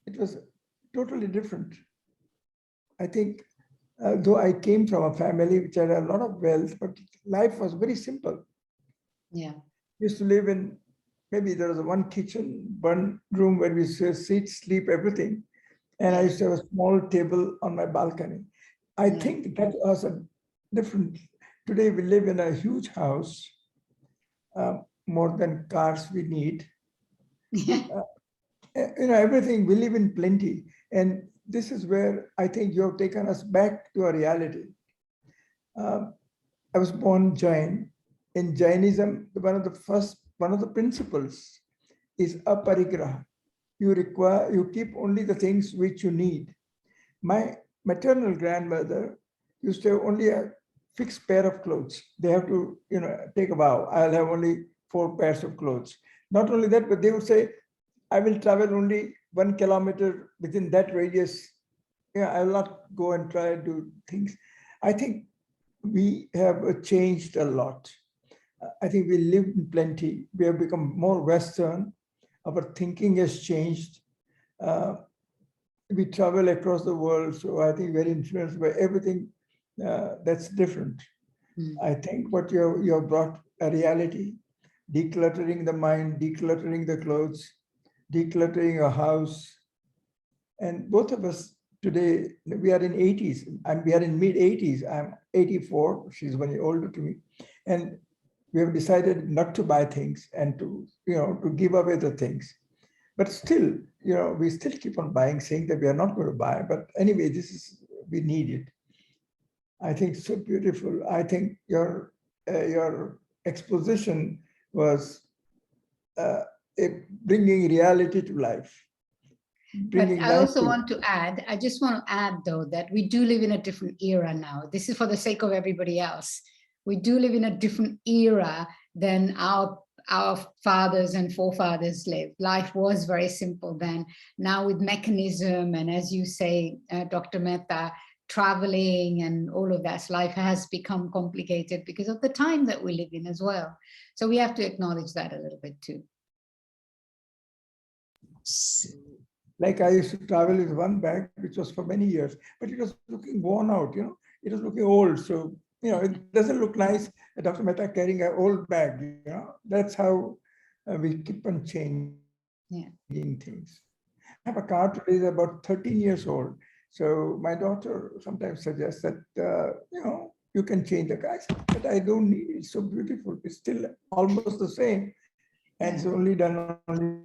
S: It was totally different. I think, though I came from a family which had a lot of wealth, but life was very simple.
Q: Yeah.
S: Used to live in, maybe there was one kitchen, one room where we used to sit, sleep, everything. And I used to have a small table on my balcony. I think that was a different. Today we live in a huge house, more than cars we need. Everything, we live in plenty. And this is where I think you have taken us back to a reality. I was born Jain. In Jainism, one of the principles is aparigraha. You keep only the things which you need. My maternal grandmother used to have only a fixed pair of clothes. They have to, take a vow. I'll have only 4 pairs of clothes. Not only that, but they would say, I will travel only 1 kilometer within that radius. I will not go and try and do things. I think we have changed a lot. I think we live in plenty. We have become more Western. Our thinking has changed. We travel across the world, so I think we're influenced by everything that's different. I think what you have brought a reality, decluttering the mind, decluttering the clothes, decluttering a house. And both of us today, we are in 80s, and we are in mid 80s. I'm 84, she's 1 year older to me. And we have decided not to buy things and to give away the things. But still, we still keep on buying, saying that we are not going to buy. But anyway, we need it. I think so beautiful. I think your exposition was bringing reality to life.
Q: But I also want to add, I just want to add though, that we do live in a different era now. This is for the sake of everybody else. We do live in a different era than our fathers and forefathers lived. Life was very simple then. Now with mechanism and, as you say, Dr. Mehta, traveling and all of that, life has become complicated because of the time that we live in as well. So we have to acknowledge that a little bit too.
S: Like I used to travel with one bag, which was for many years, but it was looking worn out, it was looking old. So, it doesn't look nice, Dr. Mehta carrying an old bag, That's how we keep on changing things. I have a car today that's about 13 years old. So my daughter sometimes suggests that, you can change the car. I said, but I don't need it. It's so beautiful. It's still almost the same. And it's only done only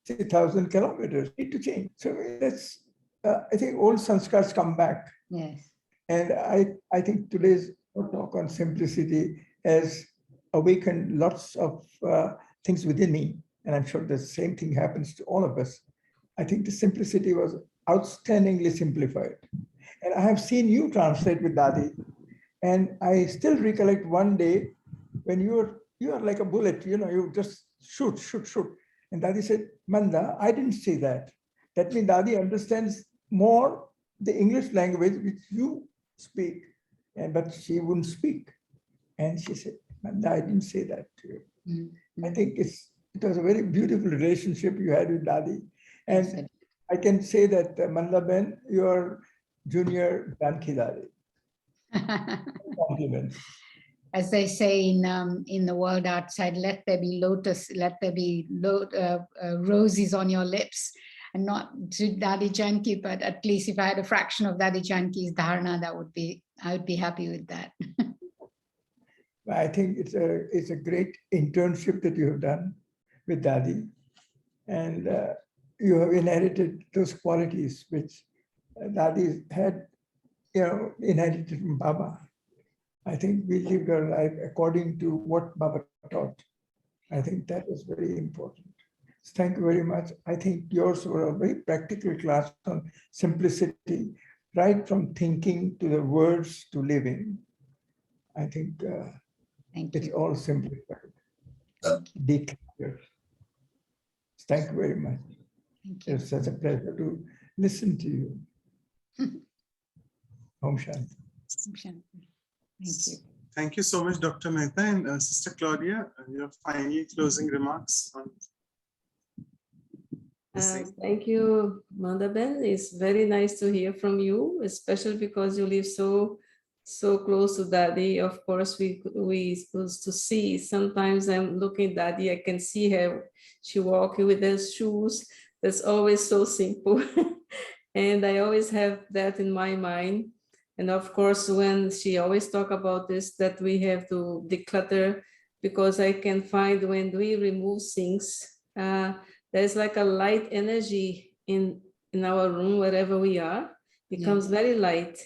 S: 6,000 kilometers. Need to change. So that's, I think old sanskars come back.
Q: Yes.
S: And I think today's talk on simplicity has awakened lots of things within me. And I'm sure the same thing happens to all of us. I think the simplicity was outstandingly simplified. And I have seen you translate with Dadi. And I still recollect one day when you are like a bullet, you just shoot. And Dadi said, Manda, I didn't say that. That means Dadi understands more the English language which you speak, but she wouldn't speak. And she said, Manda, I didn't say that to you. I think it was a very beautiful relationship you had with Dadi. And I can say that, Manda Ben, you are junior Janki Dadi. Compliments.
Q: As they say in the world outside, let there be roses on your lips, and not to Dadi Janki, but at least if I had a fraction of Dadi Janki's dharana, I would be happy with that.
S: I think it's a great internship that you have done with Dadi, and you have inherited those qualities which Dadi had, inherited from Baba. I think we lived our life according to what Baba taught. I think that is very important. Thank you very much. I think yours were a very practical class on simplicity, right from thinking to the words to living. I think it's all simplified. Declutter. Thank you very much. It's such a pleasure to listen to you. Om Shanti.
Q: Thank you.
A: Thank you so much, Dr. Mehta. And Sister Claudia, your final closing remarks on
R: thank you, Manda Ben. It's very nice to hear from you, especially because you live so close to Daddy. Of course, we supposed to see. Sometimes I'm looking at Daddy, I can see her. She walking with her shoes. That's always so simple. And I always have that in my mind. And of course, when she always talk about this, that we have to declutter, because I can find when we remove things, there's like a light energy in our room, wherever we are, becomes very light.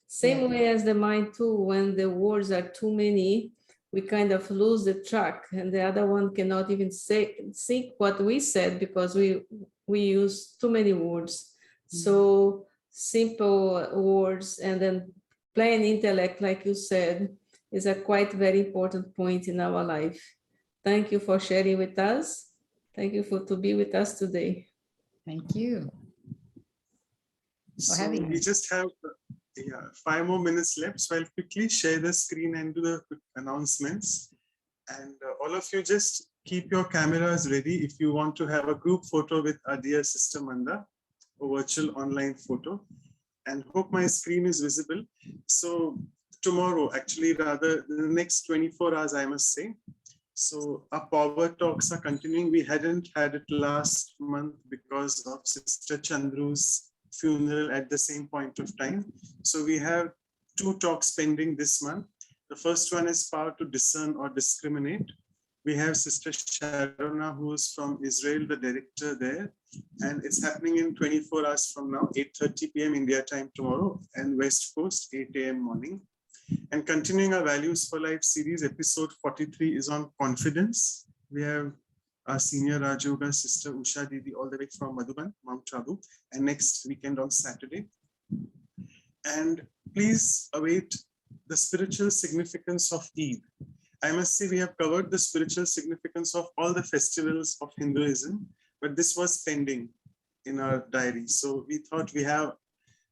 R: Same way as the mind too, when the words are too many, we kind of lose the track, and the other one cannot even think what we said, because we use too many words. So simple words and then plain intellect, like you said, is a quite very important point in our life. Thank you for sharing with us. Thank you to be with us today.
Q: Thank you.
A: So we just have 5 more minutes left. So I'll quickly share the screen and do the quick announcements. And all of you just keep your cameras ready if you want to have a group photo with our dear Sister Manda, a virtual online photo. And hope my screen is visible. So tomorrow, actually, rather the next 24 hours, I must say. So our power talks are continuing. We hadn't had it last month because of Sister Chandru's funeral at the same point of time. So we have 2 talks pending this month. The first one is Power to Discern or Discriminate. We have Sister Sharona, who is from Israel, the director there. And it's happening in 24 hours from now, 8:30 p.m. India time tomorrow, and West Coast, 8 a.m. morning. And continuing our Values for Life series, episode 43 is on confidence. We have our senior Raj Yoga sister Usha Didi all the way from Madhuban, Mount Abu, and next weekend on Saturday. And please await the spiritual significance of Eid. I must say we have covered the spiritual significance of all the festivals of Hinduism, but this was pending in our diary. So we thought we have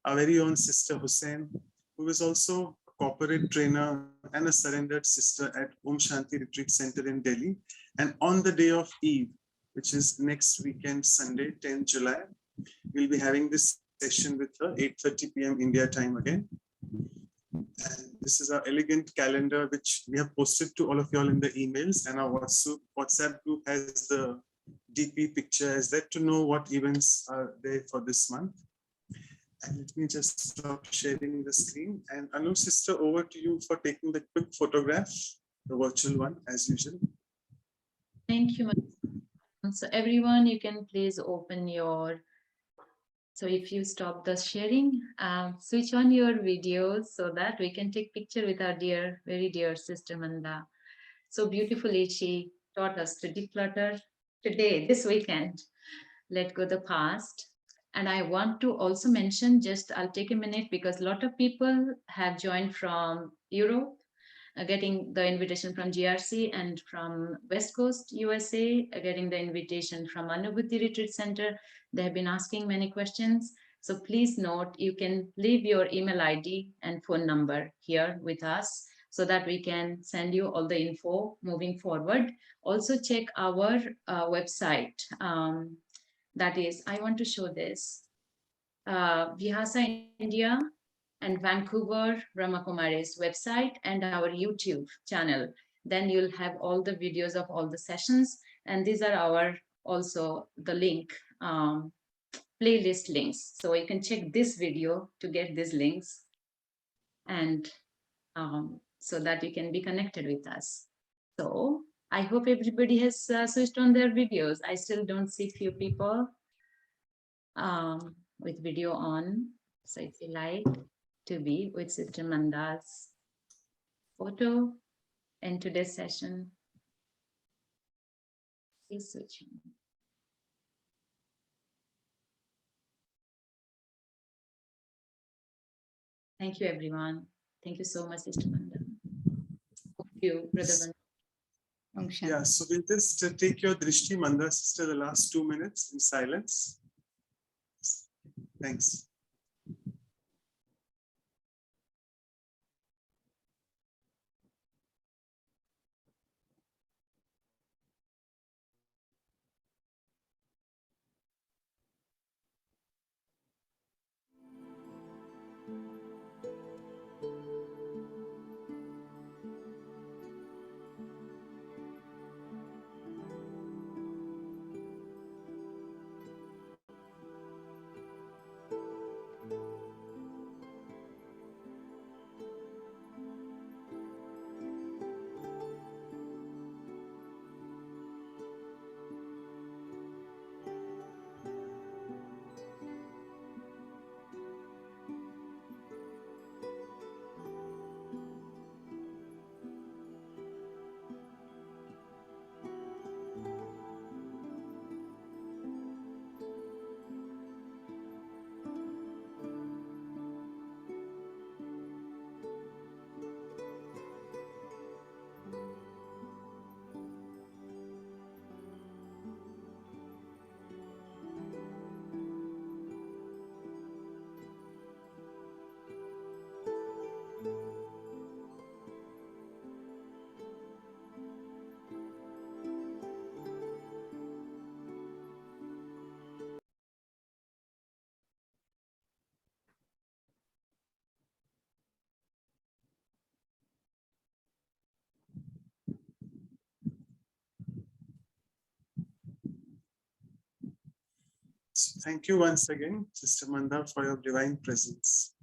A: our very own Sister Hussain, who is also a corporate trainer and a surrendered sister at Om Shanti Retreat Center in Delhi. And on the day of Eid, which is next weekend, Sunday, 10 July, we'll be having this session with her, 8:30 p.m. India time again. And this is our elegant calendar, which we have posted to all of you all in the emails, and our WhatsApp group has the DP picture as that to know what events are there for this month. And let me just stop sharing the screen. And Anu sister, over to you for taking the quick photograph, the virtual one as usual.
D: Thank you. So everyone, you can please open your, so if you stop the sharing, switch on your videos so that we can take picture with our dear, very dear Sister Manda. So beautifully, she taught us to declutter today, this weekend, let go the past. And I want to also mention, I'll take a minute because a lot of people have joined from Europe getting the invitation from GRC and from West Coast USA, getting the invitation from Anubhuti Retreat Center. They have been asking many questions. So please note, you can leave your email ID and phone number here with us so that we can send you all the info moving forward. Also check our website. That is, I want to show this. Vyasa India and Vancouver Brahmakumari's website and our YouTube channel. Then you'll have all the videos of all the sessions. And these are our also the link, playlist links. So you can check this video to get these links and so that you can be connected with us. So I hope everybody has switched on their videos. I still don't see few people with video on. So if you like to be with Sister Manda's photo in today's session, please switch on. Thank you, everyone. Thank you so much, Sister Manda. Thank you, Brother Manda.
A: Yeah, so we'll just take your Drishti Manda, sister, the last 2 minutes in silence. Thanks. So thank you once again, Sister Manda, for your divine presence.